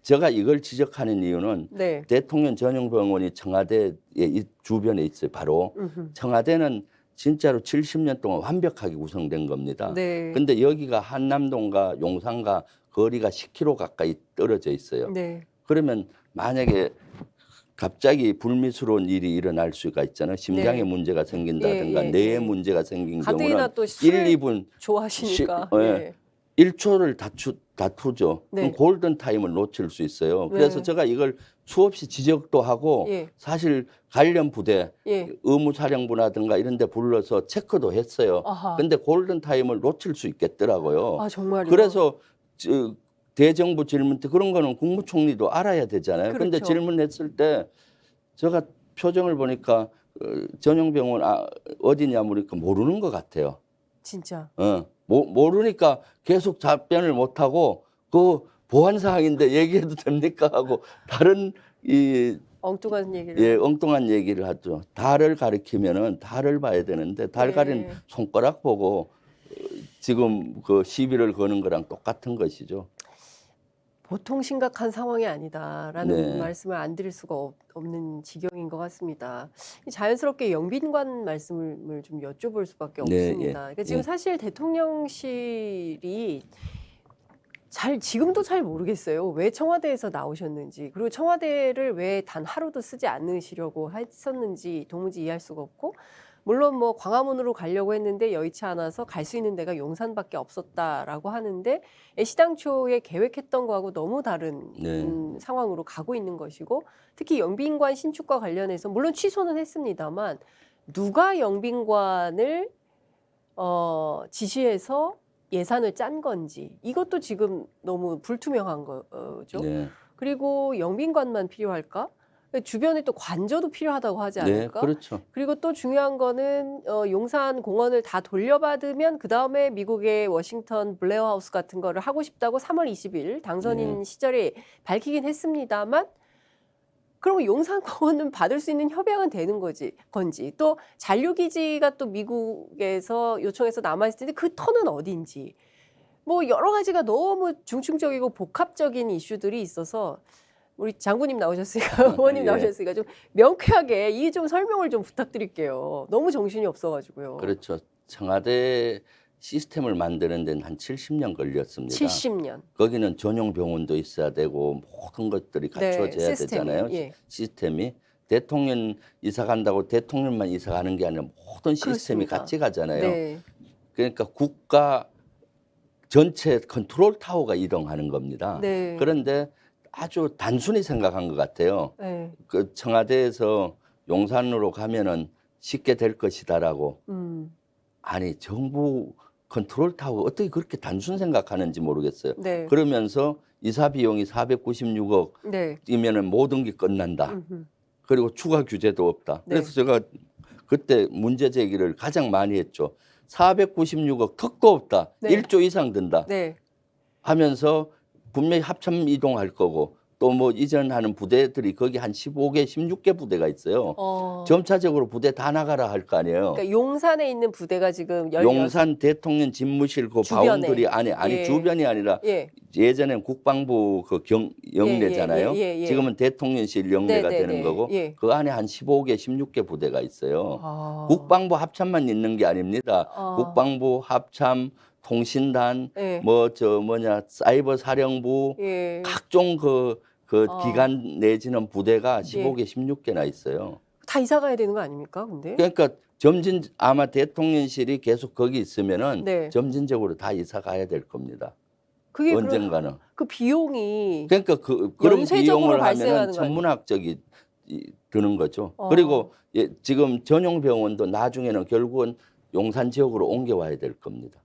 제가 이걸 지적하는 이유는 네. 대통령 전용 병원이 청와대 주변에 있어요. 바로 음흠. 청와대는 진짜로 70년 동안 완벽하게 구성된 겁니다. 네. 근데 여기가 한남동과 용산과 거리가 10km 가까이 떨어져 있어요. 네. 그러면 만약에 갑자기 불미스러운 일이 일어날 수가 있잖아요. 심장에 네. 문제가 생긴다든가 예, 예, 뇌에 예. 문제가 생긴 가뜩이나 경우는 또 1, 술 2분 좋아하시니까. 예. 예. 1초를 다투죠. 네. 그럼 골든 타임을 놓칠 수 있어요. 네. 그래서 제가 이걸 수없이 지적도 하고 예. 사실 관련 부대 예. 의무사령부라든가 이런 데 불러서 체크도 했어요. 아하. 근데 골든 타임을 놓칠 수 있겠더라고요. 아, 정말요? 그래서 대정부 질문 때 그런 거는 국무총리도 알아야 되잖아요. 그런데 그렇죠. 질문했을 때 제가 표정을 보니까 전용병원 어디냐 물으니까 모르는 것 같아요. 진짜. 모르니까 계속 답변을 못 하고 그 보안 사항인데 얘기해도 됩니까 하고 다른 엉뚱한 얘기를. 엉뚱한 얘기를 하죠. 달을 가리키면은 달을 봐야 되는데 달 네. 가린 손가락 보고 지금 그 시비를 거는 거랑 똑같은 것이죠. 보통 심각한 상황이 아니다라는 네. 말씀을 안 드릴 수가 없는 지경인 것 같습니다. 자연스럽게 영빈관 말씀을 좀 여쭤볼 수밖에 네, 없습니다. 예, 그러니까 지금 예. 사실 대통령실이 지금도 잘 모르겠어요. 왜 청와대에서 나오셨는지, 그리고 청와대를 왜 단 하루도 쓰지 않으시려고 했었는지 도무지 이해할 수가 없고, 물론 뭐 광화문으로 가려고 했는데 여의치 않아서 갈 수 있는 데가 용산밖에 없었다라고 하는데 애시당초에 계획했던 거하고 너무 다른 네. 상황으로 가고 있는 것이고, 특히 영빈관 신축과 관련해서 물론 취소는 했습니다만 누가 영빈관을 지시해서 예산을 짠 건지 이것도 지금 너무 불투명한 거죠. 네. 그리고 영빈관만 필요할까? 주변에 또 관저도 필요하다고 하지 네, 않을까? 그렇죠. 그리고 또 중요한 거는 용산 공원을 다 돌려받으면 그 다음에 미국의 워싱턴 블레어 하우스 같은 거를 하고 싶다고 3월 20일 당선인 네. 시절에 밝히긴 했습니다만, 그럼 용산 공원은 받을 수 있는 협약은 되는 건지, 또 잔류기지가 또 미국에서 요청해서 남아있을 텐데 그 터는 어딘지, 뭐 여러 가지가 너무 중충적이고 복합적인 이슈들이 있어서 우리 장군님 나오셨으니까 의원님 예. 나오셨으니까 좀 명쾌하게 이 좀 설명을 좀 부탁드릴게요. 너무 정신이 없어가지고요. 그렇죠. 청와대 시스템을 만드는 데는 한 70년 걸렸습니다. 70년. 거기는 전용 병원도 있어야 되고 모든 것들이 갖춰져야 시스템이요. 되잖아요. 예. 시스템이 대통령 이사 간다고 대통령만 이사 가는 게 아니라 모든 시스템이 그렇습니다. 같이 가잖아요. 네. 그러니까 국가 전체 컨트롤 타워가 이동하는 겁니다. 네. 그런데 아주 단순히 생각한 것 같아요. 네. 그 청와대에서 용산으로 가면은 쉽게 될 것이다라고. 아니 정부 컨트롤 타워 어떻게 그렇게 단순 생각하는지 모르겠어요. 네. 그러면서 이사 비용이 496억이면은 네. 모든 게 끝난다. 음흠. 그리고 추가 규제도 없다. 네. 그래서 제가 그때 문제 제기를 가장 많이 했죠. 496억 턱도 없다. 네. 1조 이상 든다. 네. 하면서 분명히 합참 이동할 거고 또 뭐 이전하는 부대들이 거기 한 15개, 16개 부대가 있어요. 점차적으로 부대 다 나가라 할 거 아니에요. 그러니까 용산에 있는 부대가 지금 용산 대통령 집무실 그 주변에. 바운더리 안에 아니 예. 주변이 아니라 예. 예전엔 국방부 그 영내잖아요. 예. 지금은 대통령실 영내가 네, 네, 되는 네. 거고 예. 그 안에 한 15개, 16개 부대가 있어요. 아. 국방부 합참만 있는 게 아닙니다. 아. 국방부 합참, 통신단, 예. 사이버 사령부 예. 각종 그 아. 기관 내지는 부대가 15개, 16개나 있어요. 다 이사 가야 되는 거 아닙니까? 근데 그러니까 아마 대통령실이 계속 거기 있으면은 네. 점진적으로 다 이사 가야 될 겁니다. 그게 언젠가는. 그 비용이 그러니까 그런 연쇄적으로 비용을 발생하는 하면은 거 아니에요? 천문학적이 드는 거죠. 어. 그리고 지금 전용병원도 나중에는 결국은 용산 지역으로 옮겨와야 될 겁니다.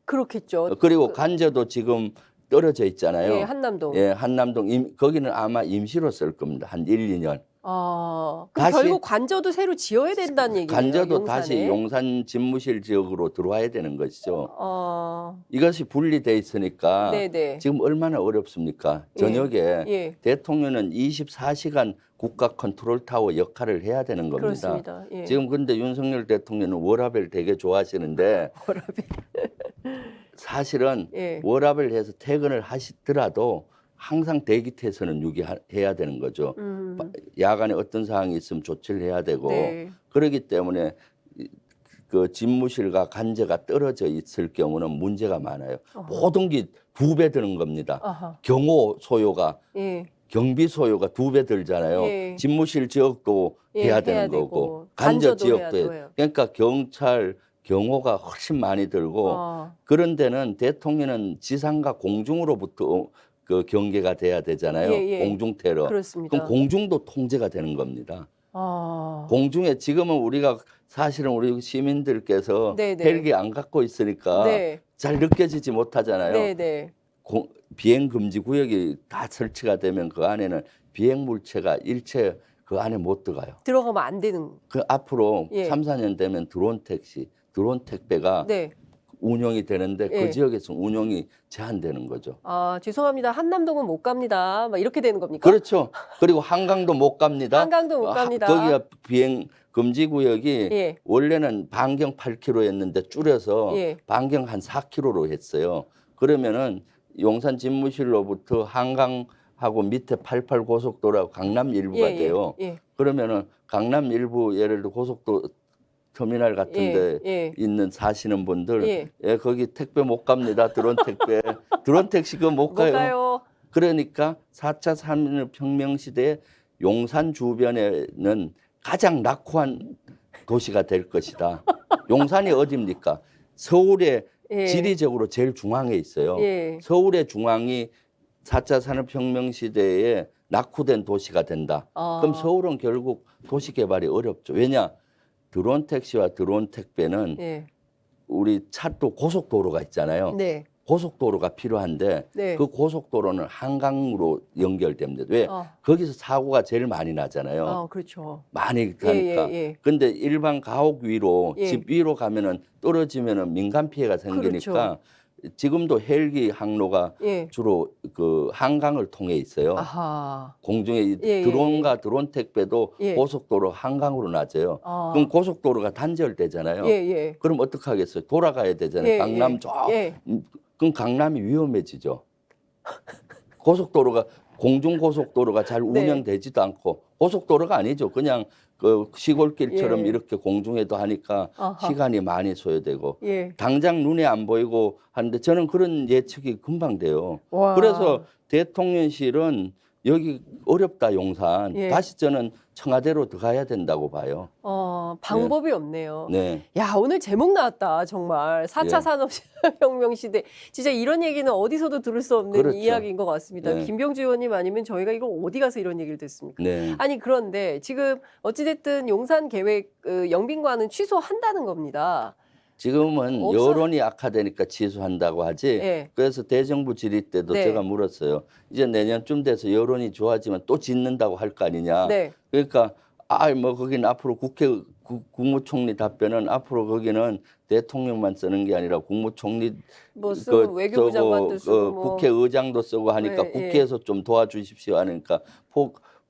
그렇겠죠. 그리고 간저도 지금 떨어져 있잖아요. 예, 한남동. 예, 한남동 거기는 아마 임시로 쓸 겁니다. 한 1, 2년. 그럼 다시- 결국 관저도 새로 지어야 된다는 얘기예요. 간저도 용산에. 다시 용산 집무실 지역으로 들어와야 되는 것이죠. 어. 이것이 분리돼 있으니까 네네. 지금 얼마나 어렵습니까? 예. 저녁에 예. 대통령은 24시간 국가 컨트롤 타워 역할을 해야 되는 겁니다. 그렇습니다. 예. 지금 근데 윤석열 대통령은 워라밸 되게 좋아하시는데 사실은 예. 워라밸 해서 퇴근을 하시더라도 항상 대기태에서는 유기해야 되는 거죠. 야간에 어떤 사항이 있으면 조치를 해야 되고 네. 그렇기 때문에 그 집무실과 간제가 떨어져 있을 경우는 문제가 많아요. 모든 게 2배 드는 겁니다. 아하. 경호 소요가 예. 경비 소요가 2배 들잖아요. 예. 집무실 지역도 예, 해야 해야 되는 되고, 거고 간저 간저도 지역도 해야 해야 돼요. 그러니까 경찰 경호가 훨씬 많이 들고 그런 데는 대통령은 지상과 공중으로부터 그 경계가 돼야 되잖아요. 예. 공중 테러. 그렇습니다. 그럼 공중도 통제가 되는 겁니다. 아. 공중에 지금은 우리가 사실은 우리 시민들께서 네네. 헬기 안 갖고 있으니까 네. 잘 느껴지지 못하잖아요. 네네. 비행 금지 구역이 다 설치가 되면 그 안에는 비행 물체가 일체 그 안에 못 들어가요. 들어가면 안 되는. 그 앞으로 예. 3, 4년 되면 드론 택시, 드론 택배가 네. 운영이 되는데 예. 그 지역에서 운영이 제한되는 거죠. 아, 죄송합니다. 한남동은 못 갑니다. 막 이렇게 되는 겁니까? 그렇죠. 그리고 한강도 못 갑니다. 한강도 못 갑니다. 거기가 비행 금지 구역이 예. 원래는 반경 8km였는데 줄여서 예. 반경 한 4km로 했어요. 그러면은 용산 집무실로부터 한강하고 밑에 88 고속도로하고 강남 일부가 돼요. 예. 그러면은 강남 일부 예를 들어 고속도로 터미널 같은데 예. 있는 사시는 분들 예. 거기 택배 못 갑니다. 드론 택배. 드론 택시 그거 못 못 가요. 가요. 그러니까 4차 산업혁명 시대에 용산 주변에는 가장 낙후한 도시가 될 것이다. 용산이 어디입니까? 서울의 예. 지리적으로 제일 중앙에 있어요. 예. 서울의 중앙이 4차 산업혁명 시대에 낙후된 도시가 된다. 그럼 서울은 결국 도시 개발이 어렵죠. 왜냐? 드론 택시와 드론 택배는 예. 우리 차도 고속도로가 있잖아요. 네. 고속도로가 필요한데 네. 그 고속도로는 한강으로 연결됩니다. 왜? 거기서 사고가 제일 많이 나잖아요. 그렇죠. 많이 가니까. 근데 일반 가옥 위로 집 위로 가면은 떨어지면은 민간 피해가 생기니까 그렇죠. 지금도 헬기 항로가 주로 그 한강을 통해 있어요. 아하. 공중에 예. 드론과 드론 택배도 예. 고속도로 한강으로 낮아요. 그럼 고속도로가 단절되잖아요. 예. 그럼 어떡하겠어요? 돌아가야 되잖아요. 강남 그럼 강남이 위험해지죠. 고속도로가 공중고속도로가 잘 운영되지도 않고 고속도로가 아니죠. 그냥 그 시골길처럼 이렇게 공중에도 하니까 시간이 많이 소요되고 당장 눈에 안 보이고 하는데 저는 그런 예측이 금방 돼요. 와. 그래서 대통령실은 여기 어렵다 용산. 다시 저는 청와대로 들어가야 된다고 봐요. 방법이 없네요. 네. 야, 오늘 제목 나왔다. 정말 4차 산업혁명 시대. 진짜 이런 얘기는 어디서도 들을 수 없는 그렇죠. 이야기인 것 같습니다. 네. 김병주 의원님 아니면 저희가 이거 어디 가서 이런 얘기를 듣습니까? 네. 아니 그런데 지금 어찌됐든 용산 계획 영빈관은 취소한다는 겁니다. 지금은 여론이 악화되니까 취소한다고 하지. 그래서 대정부 질의 때도 제가 물었어요. 이제 내년쯤 돼서 여론이 좋아지면 또 짓는다고 할 거 아니냐. 그러니까 뭐 거기는 앞으로 국무총리 답변은 앞으로 거기는 대통령만 쓰는 게 아니라 국무총리 뭐 쓰고 외교부 장관도 쓰고 뭐. 국회의장도 쓰고 하니까 네, 국회에서 좀 도와주십시오 하니까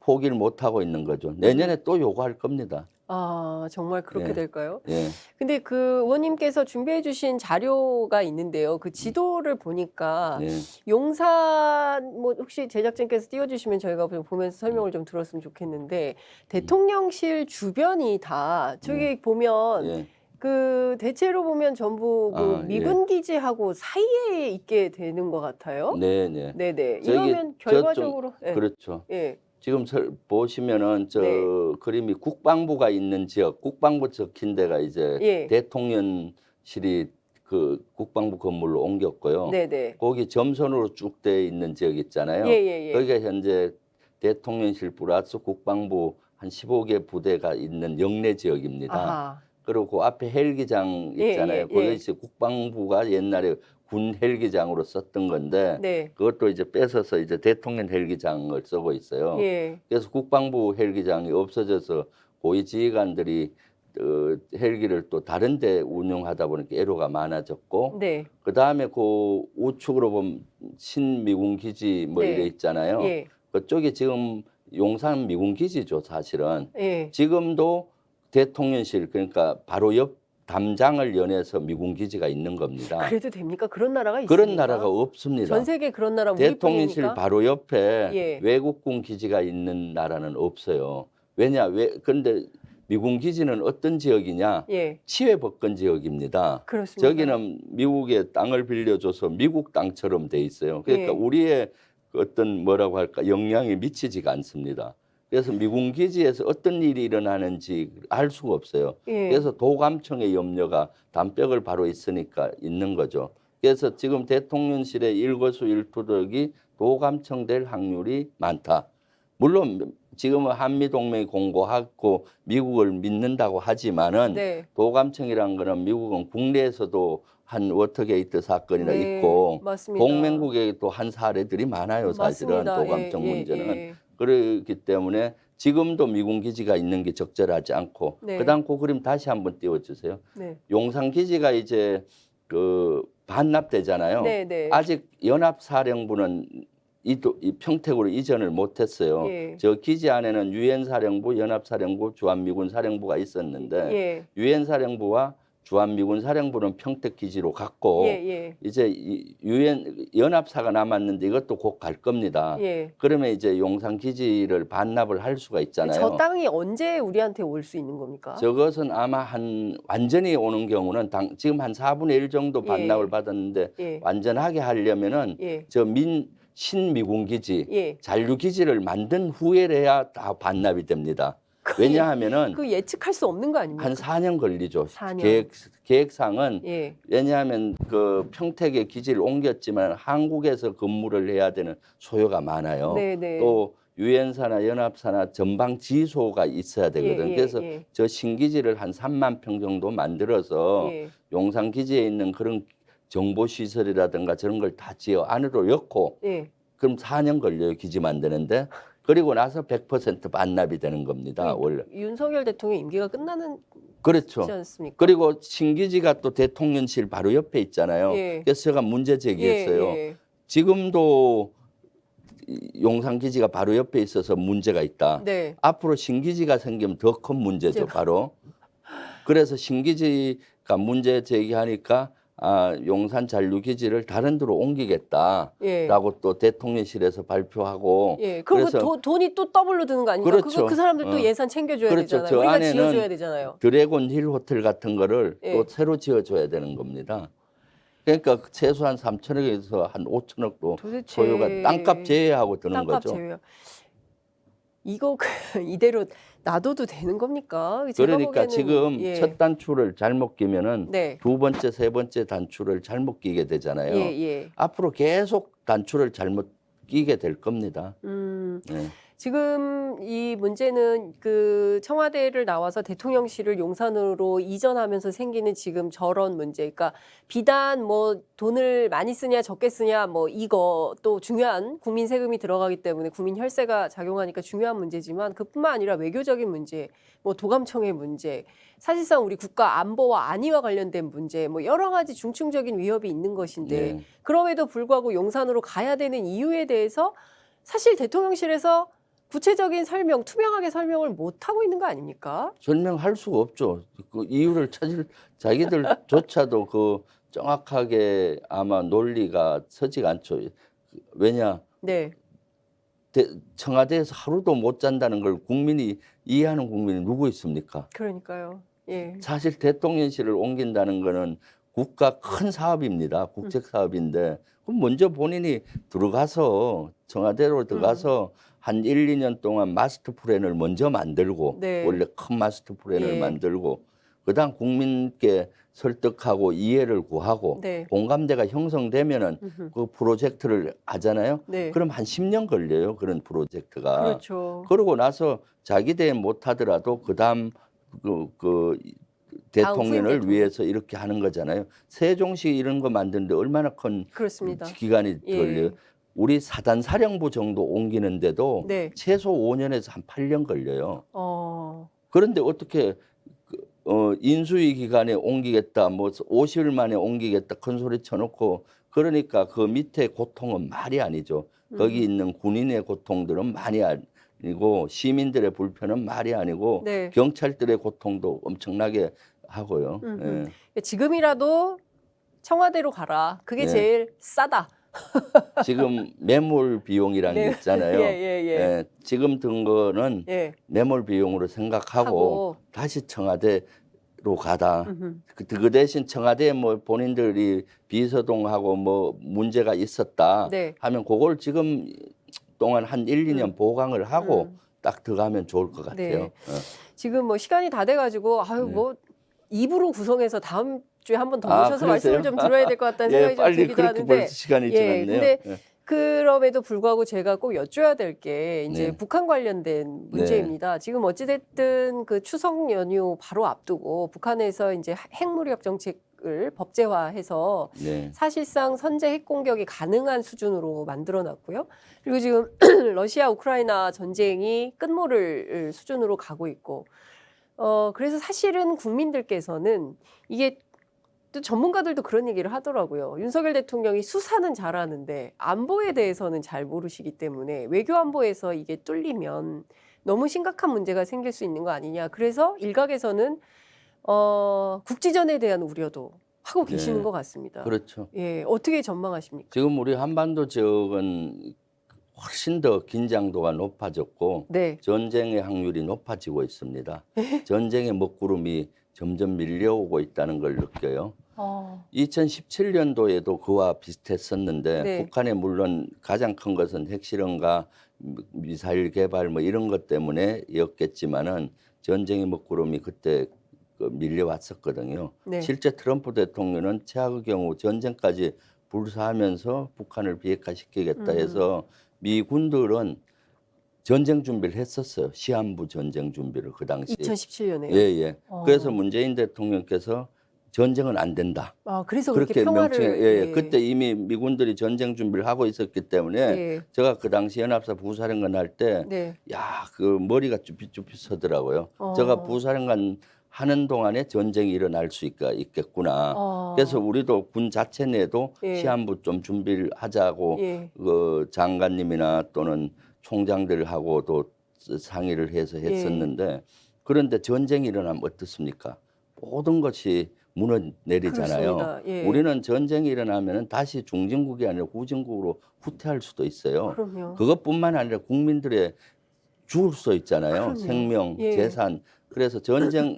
포기를 못 하고 있는 거죠. 내년에 또 요구할 겁니다. 아, 정말 그렇게 예. 될까요? 예. 근데 그 의원님께서 준비해 주신 자료가 있는데요. 그 지도를 보니까 예. 용산 뭐 혹시 제작진께서 띄워주시면 저희가 좀 보면서 설명을 좀 들었으면 좋겠는데 대통령실 주변이 다 저기 보면 예. 그 대체로 보면 전부 그 아, 미군 기지하고 사이에 있게 되는 것 같아요. 네, 네. 네네. 저기 이러면 결과적으로 예. 그렇죠. 예. 지금 보시면은 저 네. 그림이 국방부가 있는 지역, 국방부 적힌 데가 이제 예. 대통령실이 그 국방부 건물로 옮겼고요. 네네. 거기 점선으로 쭉 돼 있는 지역 있잖아요. 예예예. 거기가 현재 대통령실 플러스 국방부 한 15개 부대가 있는 영내 지역입니다. 아하. 그리고 그 앞에 헬기장 예, 있잖아요. 예, 거기 예. 이제 국방부가 옛날에 군 헬기장으로 썼던 건데 네. 그것도 이제 뺏어서 이제 대통령 헬기장을 쓰고 있어요. 예. 그래서 국방부 헬기장이 없어져서 고위 지휘관들이 헬기를 또 다른 데 운용하다 보니까 애로가 많아졌고 네. 그다음에 그 우측으로 보면 신미군 기지 뭐 네. 이래 있잖아요. 예. 그쪽이 지금 용산 미군 기지죠, 사실은. 예. 지금도 대통령실 그러니까 바로 옆 담장을 연해서 미군 기지가 있는 겁니다. 그래도 됩니까? 그런 나라가 있습니까? 그런 나라가 없습니다. 전 세계 그런 나라 대통령실 우리뿐이니까. 바로 옆에 예. 외국군 기지가 있는 나라는 없어요. 그런데 미군 기지는 어떤 지역이냐? 예. 치외법권 지역입니다. 그렇습니다. 저기는 미국의 땅을 빌려줘서 미국 땅처럼 돼 있어요. 그러니까 예. 우리의 어떤 뭐라고 할까 영향이 미치지가 않습니다. 그래서 미군 기지에서 어떤 일이 일어나는지 알 수가 없어요. 예. 그래서 도감청의 염려가 담벽을 바로 있으니까 있는 거죠. 그래서 지금 대통령실의 일거수일투족이 도감청 될 확률이 많다. 물론 지금은 한미동맹이 공고하고 미국을 믿는다고 하지만은 네. 도감청이라는 거는 미국은 국내에서도 한 워터게이트 사건이나 네, 있고 맞습니다. 동맹국에도 한 사례들이 많아요. 사실은 맞습니다. 도감청 예, 문제는. 예. 그렇기 때문에 지금도 미군 기지가 있는 게 적절하지 않고 네. 그다음 그 그림 다시 한번 띄워주세요. 네. 용산 기지가 이제 그 반납되잖아요. 네, 네. 아직 연합사령부는 이 평택으로 이전을 못했어요. 예. 저 기지 안에는 유엔 사령부, 연합사령부, 주한미군 사령부가 있었는데 예. 유엔 사령부와 주한미군 사령부는 평택 기지로 갔고 예, 예. 이제 유엔 연합사가 남았는데 이것도 곧 갈 겁니다. 예. 그러면 이제 용산 기지를 반납을 할 수가 있잖아요. 저 땅이 언제 우리한테 올 수 있는 겁니까? 저것은 아마 완전히 오는 경우는 지금 한 4분의 1 정도 예. 반납을 받았는데 예. 완전하게 하려면은 예. 신미군 기지, 예. 잔류 기지를 만든 후에야 다 반납이 됩니다. 왜냐하면은 그 예측할 수 없는 거 아닙니까? 한 4년 걸리죠. 4년. 계획상은 예. 왜냐하면 그 평택에 기지를 옮겼지만 한국에서 근무를 해야 되는 소요가 많아요. 네, 네. 또 유엔사나 연합사나 전방 지소가 있어야 되거든요. 예, 예, 그래서 예. 저 신기지를 한 3만 평 정도 만들어서 예. 용산 기지에 있는 그런 정보 시설이라든가 저런 걸 다 지어 안으로 넣고 예. 그럼 4년 걸려요. 기지 만드는데. 그리고 나서 100% 반납이 되는 겁니다. 원래. 윤석열 대통령 임기가 끝나는 그렇죠. 지 않습니까? 그리고 신기지가 또 대통령실 바로 옆에 있잖아요. 예. 그래서 제가 문제 제기했어요. 예, 예. 지금도 용산 기지가 바로 옆에 있어서 문제가 있다. 네. 앞으로 신기지가 생기면 더 큰 문제죠, 바로. 그래서 신기지가 문제 제기하니까 용산 잔류기지를 다른 데로 옮기겠다라고 예. 또 대통령실에서 발표하고. 예. 그럼 그래서 그 돈이 또 더블로 드는 거 아닙니까? 그렇죠. 그 사람들 또 어. 예산 챙겨줘야 그렇죠. 되잖아요. 저 우리가 안에는 지어줘야 되잖아요. 드래곤 힐 호텔 같은 거를 예. 또 새로 지어줘야 되는 겁니다. 그러니까 최소한 3천억에서 한 5천억도 도대체 소요가 땅값 제외하고 드는 땅값 거죠. 제외요. 이거 이대로 놔둬도 되는 겁니까? 제가 그러니까 보기에는, 지금 예. 첫 단추를 잘못 끼면은 네. 두 번째, 세 번째 단추를 잘못 끼게 되잖아요. 예, 예. 앞으로 계속 단추를 잘못 끼게 될 겁니다. 음. 네. 지금 이 문제는 그 청와대를 나와서 대통령실을 용산으로 이전하면서 생기는 지금 저런 문제. 그러니까 비단 뭐 돈을 많이 쓰냐 적게 쓰냐 뭐 이거 또 중요한 국민 세금이 들어가기 때문에 국민 혈세가 작용하니까 중요한 문제지만 그뿐만 아니라 외교적인 문제, 뭐 도감청의 문제, 사실상 우리 국가 안보와 안위와 관련된 문제, 뭐 여러 가지 중증적인 위협이 있는 것인데 네. 그럼에도 불구하고 용산으로 가야 되는 이유에 대해서 사실 대통령실에서 구체적인 설명, 투명하게 설명을 못 하고 있는 거 아닙니까? 설명할 수가 없죠. 그 이유를 찾을 자기들조차도 그 정확하게 아마 논리가 서지가 않죠. 왜냐? 네, 청와대에서 하루도 못 잔다는 걸 국민이 이해하는 국민이 누구 있습니까? 그러니까요. 예, 사실 대통령실을 옮긴다는 거는 국가 큰 사업입니다. 국책 사업인데 그럼 먼저 본인이 들어가서 청와대로 들어가서 한 1, 2년 동안 마스터 플랜을 먼저 만들고 네. 원래 큰 마스터 플랜을 예. 만들고 그다음 국민께 설득하고 이해를 구하고 네. 공감대가 형성되면은 음흠. 그 프로젝트를 하잖아요. 네. 그럼 한 10년 걸려요. 그런 프로젝트가. 그렇죠. 그러고 나서 자기 대에 못 하더라도 그다음 그 대통령을 대통령. 위해서 이렇게 하는 거잖아요. 세종시 이런 거 만드는데 얼마나 큰 그렇습니다. 기간이 예. 걸려요. 우리 사단 사령부 정도 옮기는데도 네. 최소 5년에서 한 8년 걸려요. 그런데 어떻게 인수위 기간에 옮기겠다, 뭐 50일 만에 옮기겠다 큰 소리 쳐놓고 그러니까 그 밑에 고통은 말이 아니죠. 거기 있는 군인의 고통들은 말이 아니고 시민들의 불편은 말이 아니고 네. 경찰들의 고통도 엄청나게 하고요. 예. 지금이라도 청와대로 가라. 그게 네. 제일 싸다. 지금 매몰 비용이라는 네. 게 있잖아요. 예. 지금 든 거는 예. 매몰 비용으로 생각하고 하고. 다시 청와대로 가다. 음흠. 그 대신 청와대에 뭐 본인들이 비서동하고 뭐 문제가 있었다 네. 하면 그걸 지금 동안 한 1, 2년 보강을 하고 딱 들어가면 좋을 것 같아요. 네. 지금 뭐 시간이 다 돼가지고 아유 네. 뭐 2부로 구성해서 다음 주에 한 번 더 아, 모셔서 그러세요? 말씀을 좀 들어야 될 것 같다는 예, 생각이 좀 빨리 들기도 그렇게 하는데 벌써 시간이 예, 지났네요. 근데 예. 그럼에도 불구하고 제가 꼭 여쭤야 될 게 이제 네. 북한 관련된 문제입니다. 지금 어찌됐든 그 추석 연휴 바로 앞두고 북한에서 이제 핵무력 정책을 법제화해서 네. 사실상 선제 핵 공격이 가능한 수준으로 만들어놨고요. 그리고 지금 러시아 우크라이나 전쟁이 끝모를 수준으로 가고 있고, 그래서 사실은 국민들께서는 이게 또 전문가들도 그런 얘기를 하더라고요. 윤석열 대통령이 수사는 잘하는데 안보에 대해서는 잘 모르시기 때문에 외교 안보에서 이게 뚫리면 너무 심각한 문제가 생길 수 있는 거 아니냐. 그래서 일각에서는 국지전에 대한 우려도 하고 계시는 네. 것 같습니다. 그렇죠. 예, 어떻게 전망하십니까? 지금 우리 한반도 지역은 훨씬 더 긴장도가 높아졌고 네. 전쟁의 확률이 높아지고 있습니다. 전쟁의 먹구름이 점점 밀려오고 있다는 걸 느껴요. 2017년도에도 그와 비슷했었는데 네. 북한의 물론 가장 큰 것은 핵실험과 미사일 개발 뭐 이런 것 때문에였겠지만은 전쟁의 먹구름이 그때 밀려왔었거든요. 네. 실제 트럼프 대통령은 최악의 경우 전쟁까지 불사하면서 북한을 비핵화시키겠다 해서 미군들은 전쟁 준비를 했었어요. 시한부 전쟁 준비를 그 당시에. 2017년에요. 예. 그래서 문재인 대통령께서 전쟁은 안 된다. 그래서 그렇게 명칭, 평화를 그때 이미 미군들이 전쟁 준비를 하고 있었기 때문에 예. 제가 그 당시 연합사 부사령관 할 때 네. 그 머리가 쭈삣쭈삣 서더라고요. 제가 부사령관 하는 동안에 전쟁이 일어날 수 있겠구나. 그래서 우리도 군 자체 내도 예. 시한부 좀 준비를 하자고 예. 그 장관님이나 또는 총장들하고도 상의를 해서 했었는데 그런데 전쟁이 일어나면 어떻습니까? 모든 것이 무너내리잖아요. 그렇습니다. 예. 우리는 전쟁이 일어나면 다시 중진국이 아니라 후진국으로 후퇴할 수도 있어요. 그럼요. 그것뿐만 아니라 국민들의 죽을 수도 있잖아요. 그럼요. 생명, 예. 재산. 그래서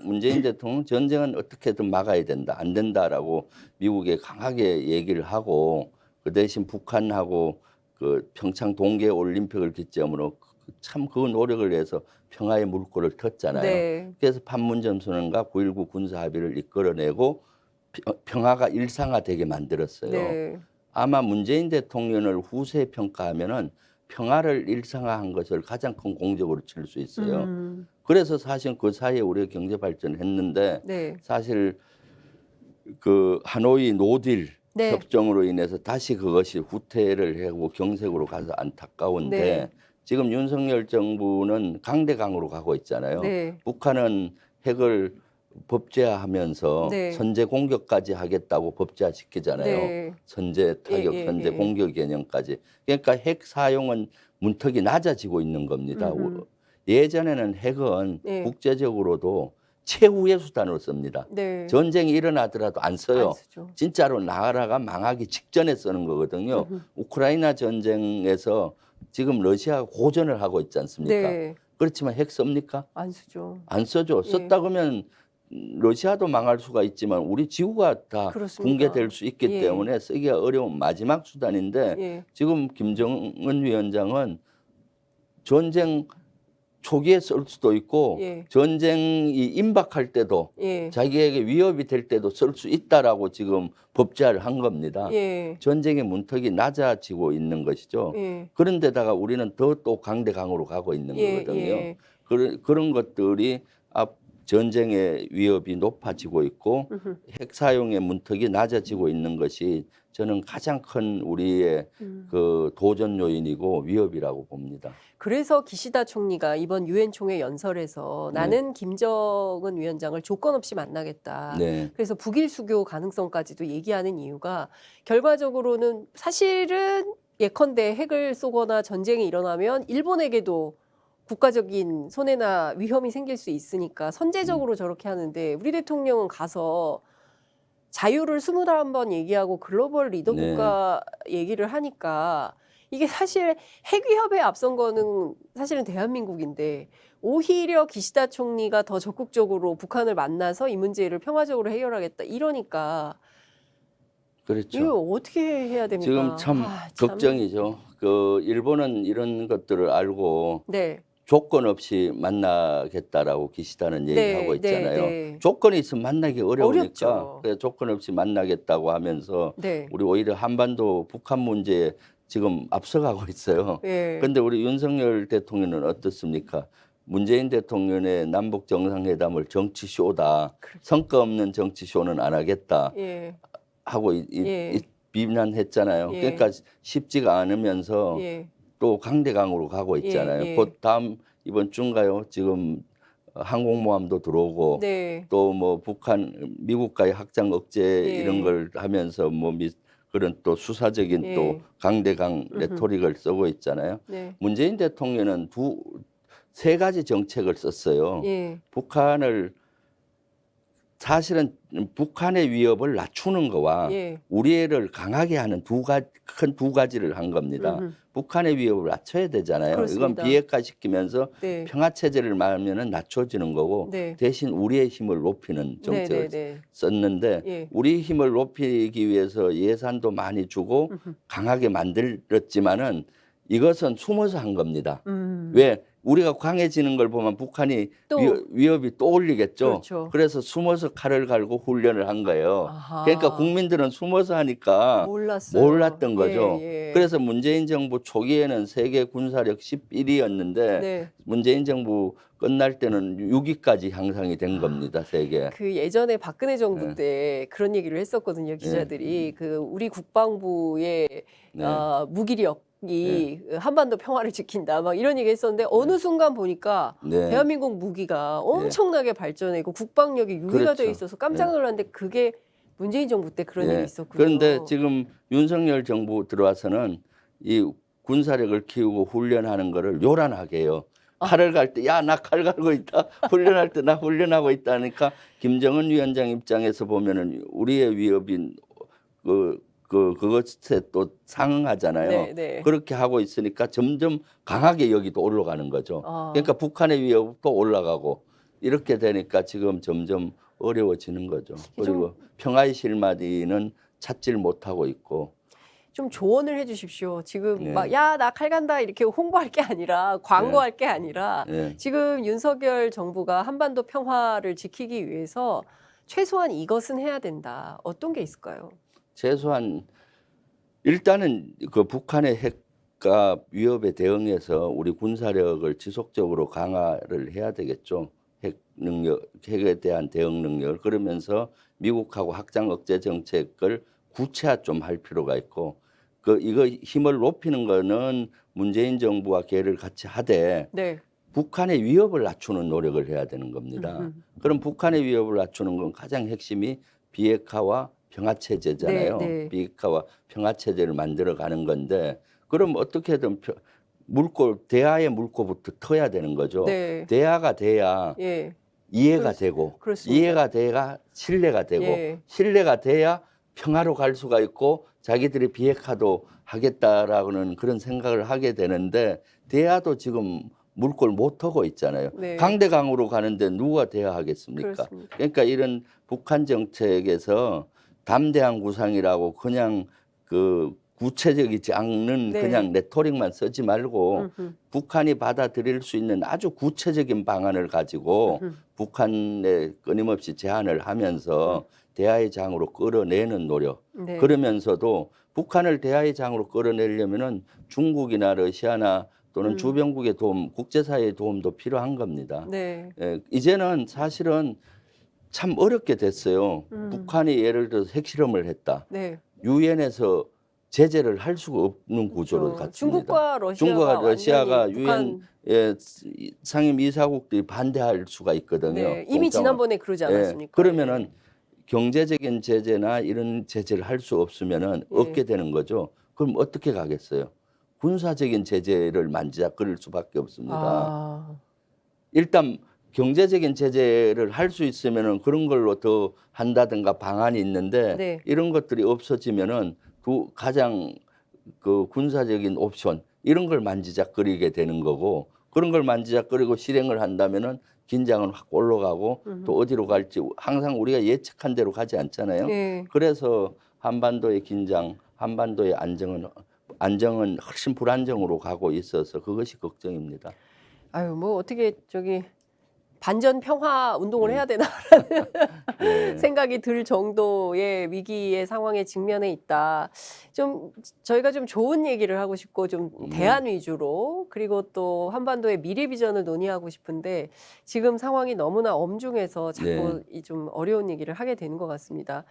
문재인 대통령 전쟁은 어떻게든 막아야 된다. 안 된다라고 미국에 강하게 얘기를 하고 그 대신 북한하고 그 평창 동계 올림픽을 기점으로 참 그 노력을 해서 평화의 물꼬를 텄잖아요. 네. 그래서 판문점 선언과 9.19 군사 합의를 이끌어내고 평화가 일상화되게 만들었어요. 네. 아마 문재인 대통령을 후세 평가하면은 평화를 일상화한 것을 가장 큰 공적으로 칠 수 있어요. 음. 그래서 사실 그 사이에 우리가 경제 발전을 했는데 네. 사실 그 하노이 노딜 네. 협정으로 인해서 다시 그것이 후퇴를 하고 경색으로 가서 안타까운데 네. 지금 윤석열 정부는 강대강으로 가고 있잖아요. 네. 북한은 핵을 법제화하면서 네. 선제 공격까지 하겠다고 법제화시키잖아요. 네. 선제 타격, 예, 예, 선제 예. 공격 개념까지. 그러니까 핵 사용은 문턱이 낮아지고 있는 겁니다. 음흠. 예전에는 핵은 예. 국제적으로도 최후의 수단으로 씁니다. 네. 전쟁이 일어나더라도 안 써요. 안 쓰죠. 진짜로 나라가 망하기 직전에 쓰는 거거든요. 음흠. 우크라이나 전쟁에서 지금 러시아가 고전을 하고 있지 않습니까? 네. 그렇지만 핵 씁니까? 안 쓰죠. 안 써죠. 예. 썼다 그러면 러시아도 망할 수가 있지만 우리 지구가 다 그렇습니다. 붕괴될 수 있기 예. 때문에 쓰기가 어려운 마지막 수단인데 예. 지금 김정은 위원장은 전쟁 초기에 쓸 수도 있고 예. 전쟁이 임박할 때도 예. 자기에게 위협이 될 때도 쓸 수 있다라고 지금 법제화를 한 겁니다. 예. 전쟁의 문턱이 낮아지고 있는 것이죠. 예. 그런데다가 우리는 더 또 강대강으로 가고 있는 예. 거거든요. 예. 그런 것들이 전쟁의 위협이 높아지고 있고 음흠. 핵 사용의 문턱이 낮아지고 있는 것이 저는 가장 큰 우리의 그 도전 요인이고 위협이라고 봅니다. 그래서 기시다 총리가 이번 유엔 총회 연설에서 네. 나는 김정은 위원장을 조건 없이 만나겠다. 네, 그래서 북일 수교 가능성까지도 얘기하는 이유가 결과적으로는 사실은 예컨대 핵을 쏘거나 전쟁이 일어나면 일본에게도 국가적인 손해나 위험이 생길 수 있으니까 선제적으로 저렇게 하는데 우리 대통령은 가서 자유를 21번 얘기하고 글로벌 리더 네. 국가 얘기를 하니까 이게 사실 핵 위협에 앞선 거는 사실은 대한민국인데 오히려 기시다 총리가 더 적극적으로 북한을 만나서 이 문제를 평화적으로 해결하겠다 이러니까 그렇죠. 이거 어떻게 해야 됩니까? 지금 참 걱정이죠. 그 일본은 이런 것들을 알고 네. 조건 없이 만나겠다라고 기시다는 얘기하고 있잖아요. 네. 조건이 있으면 만나기 어려우니까 어렵죠. 그래서 조건 없이 만나겠다고 하면서 네. 우리 오히려 한반도 북한 문제에 지금 앞서가고 있어요. 네. 그런데 우리 윤석열 대통령은 어떻습니까? 문재인 대통령의 남북 정상회담을 정치쇼다. 그렇죠. 성과 없는 정치쇼는 안 하겠다 예. 하고 예. 비난했잖아요. 예. 그러니까 쉽지가 않으면서 예. 또 강대강으로 가고 있잖아요. 예. 곧 다음 이번 주인가요? 지금 항공모함도 들어오고 네. 또 뭐 북한 미국과의 확장 억제 예. 이런 걸 하면서 뭐 그런 또 수사적인 예. 또 강대강 레토릭을 쓰고 있잖아요. 네. 문재인 대통령은 세 가지 정책을 썼어요. 예. 북한을 사실은 북한의 위협을 낮추는 거와 예. 우리를 강하게 하는 큰 두 가지를 한 겁니다. 음흠. 북한의 위협을 낮춰야 되잖아요. 그렇습니다. 이건 비핵화시키면서 네. 평화 체제를 말하면은 낮춰지는 거고 네. 대신 우리의 힘을 높이는 정책을 네. 썼는데 예. 우리 힘을 높이기 위해서 예산도 많이 주고 강하게 만들었지만은 이것은 숨어서 한 겁니다. 왜 우리가 강해지는 걸 보면 북한이 또. 위협이 또 올리겠죠. 그렇죠. 그래서 숨어서 칼을 갈고 훈련을 한 거예요. 아하. 그러니까 국민들은 숨어서 하니까 몰랐어요. 몰랐던 거죠. 예. 그래서 문재인 정부 초기에는 세계 군사력 11위였는데 네. 문재인 정부 끝날 때는 6위까지 향상이 된 겁니다. 세계. 그 예전에 박근혜 정부 네. 때 그런 얘기를 했었거든요. 기자들이 그 우리 국방부의 네. 무기력이 한반도 평화를 지킨다 막 이런 얘기 했었는데 어느 순간 보니까 네. 대한민국 무기가 엄청나게 발전했고 국방력이 유리가 그렇죠. 돼 있어서 깜짝 놀랐는데 그게 문재인 정부 때 그런 예. 일이 있었군요. 그런데 지금 윤석열 정부 들어와서는 이 군사력을 키우고 훈련하는 거를 요란하게 해요. 칼을 갈 때 야 나 칼 갈고 있다. 훈련할 때 나 훈련하고 있다니까 김정은 위원장 입장에서 보면은 우리의 위협인 그것에 또 상응하잖아요. 네, 네. 그렇게 하고 있으니까 점점 강하게 여기도 올라가는 거죠. 아. 그러니까 북한의 위협도 올라가고 이렇게 되니까 지금 점점 어려워지는 거죠. 그리고 평화의 실마리는 찾질 못하고 있고. 좀 조언을 해주십시오. 지금 네. 막 야 나 칼 간다 이렇게 홍보할 게 아니라 광고할 게 아니라 네. 지금 윤석열 정부가 한반도 평화를 지키기 위해서 최소한 이것은 해야 된다. 어떤 게 있을까요? 최소한 일단은 그 북한의 핵 국가 위협에 대응해서 우리 군사력을 지속적으로 강화를 해야 되겠죠. 핵 능력, 핵에 대한 대응 능력을. 그러면서 미국하고 확장 억제 정책을 구체화 좀 할 필요가 있고, 이거 힘을 높이는 거는 문재인 정부와 계를 같이 하되 네. 북한의 위협을 낮추는 노력을 해야 되는 겁니다. 그럼 북한의 위협을 낮추는 건 가장 핵심이 비핵화와 평화체제잖아요. 네, 네. 비핵화와 평화체제를 만들어가는 건데, 그럼 어떻게든 대화의 물꼬부터 터야 되는 거죠. 네. 대화가 돼야 예. 이해가 되고, 그렇습니다. 이해가 돼야 신뢰가 되고, 예. 신뢰가 돼야 평화로 갈 수가 있고, 자기들이 비핵화도 하겠다라고는 그런 생각을 하게 되는데, 대화도 지금 물꼬를 못 터고 있잖아요. 네. 강대강으로 가는데 누가 대화하겠습니까? 그렇습니다. 그러니까 이런 북한 정책에서 담대한 구상이라고 그냥 구체적이지 않는 네. 그냥 레토릭만 쓰지 말고 음흠. 북한이 받아들일 수 있는 아주 구체적인 방안을 가지고 북한에 끊임없이 제안을 하면서 대화의 장으로 끌어내는 노력. 네. 그러면서도 북한을 대화의 장으로 끌어내려면은 중국이나 러시아나 또는 주변국의 도움, 국제사회의 도움도 필요한 겁니다. 네. 예, 이제는 사실은 참 어렵게 됐어요. 북한이 예를 들어서 핵실험을 했다. 네. 유엔에서 제재를 할 수가 없는 구조를 그렇죠. 갖습니다. 중국과 러시아가 완전히 북한 유엔 상임 이사국들이 반대할 수가 있거든요. 네. 이미 공정한. 지난번에 그러지 않았습니까? 그러면은 경제적인 제재나 이런 제재를 할 수 없으면은 예. 없게 되는 거죠. 그럼 어떻게 가겠어요? 군사적인 제재를 만지작거릴 수밖에 없습니다. 아. 일단 경제적인 제재를 할 수 있으면은 그런 걸로 더 한다든가 방안이 있는데 네. 이런 것들이 없어지면은 가장 군사적인 옵션 이런 걸 만지작거리게 되는 거고, 그런 걸 만지작거리고 실행을 한다면은 긴장은 확 올라가고 또 어디로 갈지 항상 우리가 예측한 대로 가지 않잖아요. 네. 그래서 한반도의 긴장, 한반도의 안정은 훨씬 불안정으로 가고 있어서 그것이 걱정입니다. 아유, 뭐 어떻게 반전 평화 운동을 해야 되나 네. 생각이 들 정도의 위기의 상황에 직면해 있다. 좀 저희가 좀 좋은 얘기를 하고 싶고 좀 대안 위주로, 그리고 또 한반도의 미래 비전을 논의하고 싶은데 지금 상황이 너무나 엄중해서 자꾸 이 좀 어려운 얘기를 하게 되는 것 같습니다.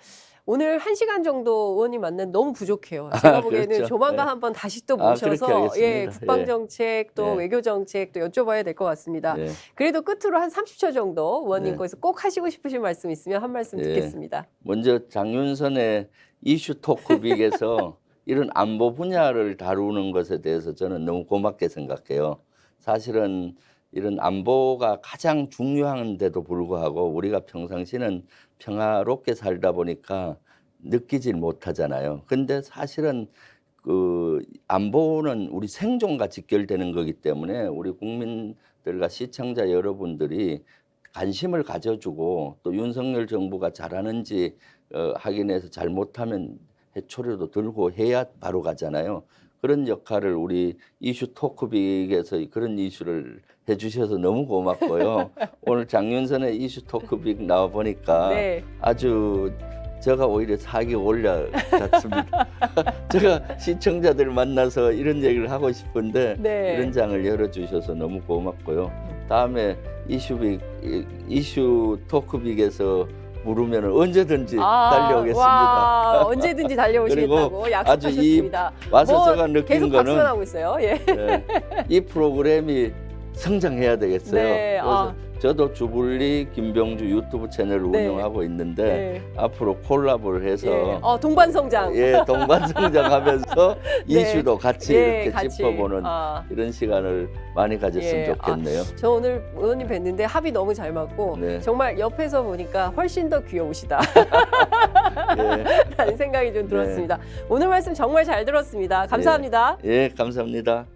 오늘 1시간 정도 의원님 만난 너무 부족해요. 제가 보기에는 그렇죠. 조만간 네. 한번 다시 또 그렇게 모셔서 하겠습니다. 국방 정책 또 네. 외교 정책 또 여쭤봐야 될 것 같습니다. 네. 그래도 끝으로 한 30초 정도 의원님 네. 거기서 꼭 하시고 싶으신 말씀 있으면 한 말씀 네. 듣겠습니다. 먼저 장윤선의 이슈 토크빅에서 이런 안보 분야를 다루는 것에 대해서 저는 너무 고맙게 생각해요. 사실은 이런 안보가 가장 중요한데도 불구하고 우리가 평상시는 평화롭게 살다 보니까 느끼질 못하잖아요. 근데 사실은 안보는 우리 생존과 직결되는 거기 때문에 우리 국민들과 시청자 여러분들이 관심을 가져주고 또 윤석열 정부가 잘하는지 확인해서 잘못하면 해초리도 들고 해야 바로 가잖아요. 그런 역할을 우리 이슈 토크빅에서 그런 이슈를 해주셔서 너무 고맙고요. 오늘 장윤선의 이슈 토크빅 나와 보니까 네. 아주 제가 오히려 사기 올라갔습니다. 제가 시청자들 만나서 이런 얘기를 하고 싶은데 네. 이런 장을 열어주셔서 너무 고맙고요. 다음에 이슈 토크빅에서 부르면 언제든지 달려오겠습니다. 와, 언제든지 달려오시겠다고 그리고 약속하셨습니다. 와서 제가 느낀 계속 거는 박수하고 있어요. 예. 네, 이 프로그램이 성장해야 되겠어요. 네, 그래서 저도 주불리 김병주 유튜브 채널을 네. 운영하고 있는데 네. 앞으로 콜라보를 해서 예. 동반성장. 동반성장하면서 네. 이슈도 같이 예, 이렇게 같이. 짚어보는 이런 시간을 많이 가졌으면 예. 좋겠네요. 저 오늘 의원님 뵀는데 합이 너무 잘 맞고 네. 정말 옆에서 보니까 훨씬 더 귀여우시다 예, 라는 생각이 좀 들었습니다. 오늘 말씀 정말 잘 들었습니다. 감사합니다. 예, 감사합니다.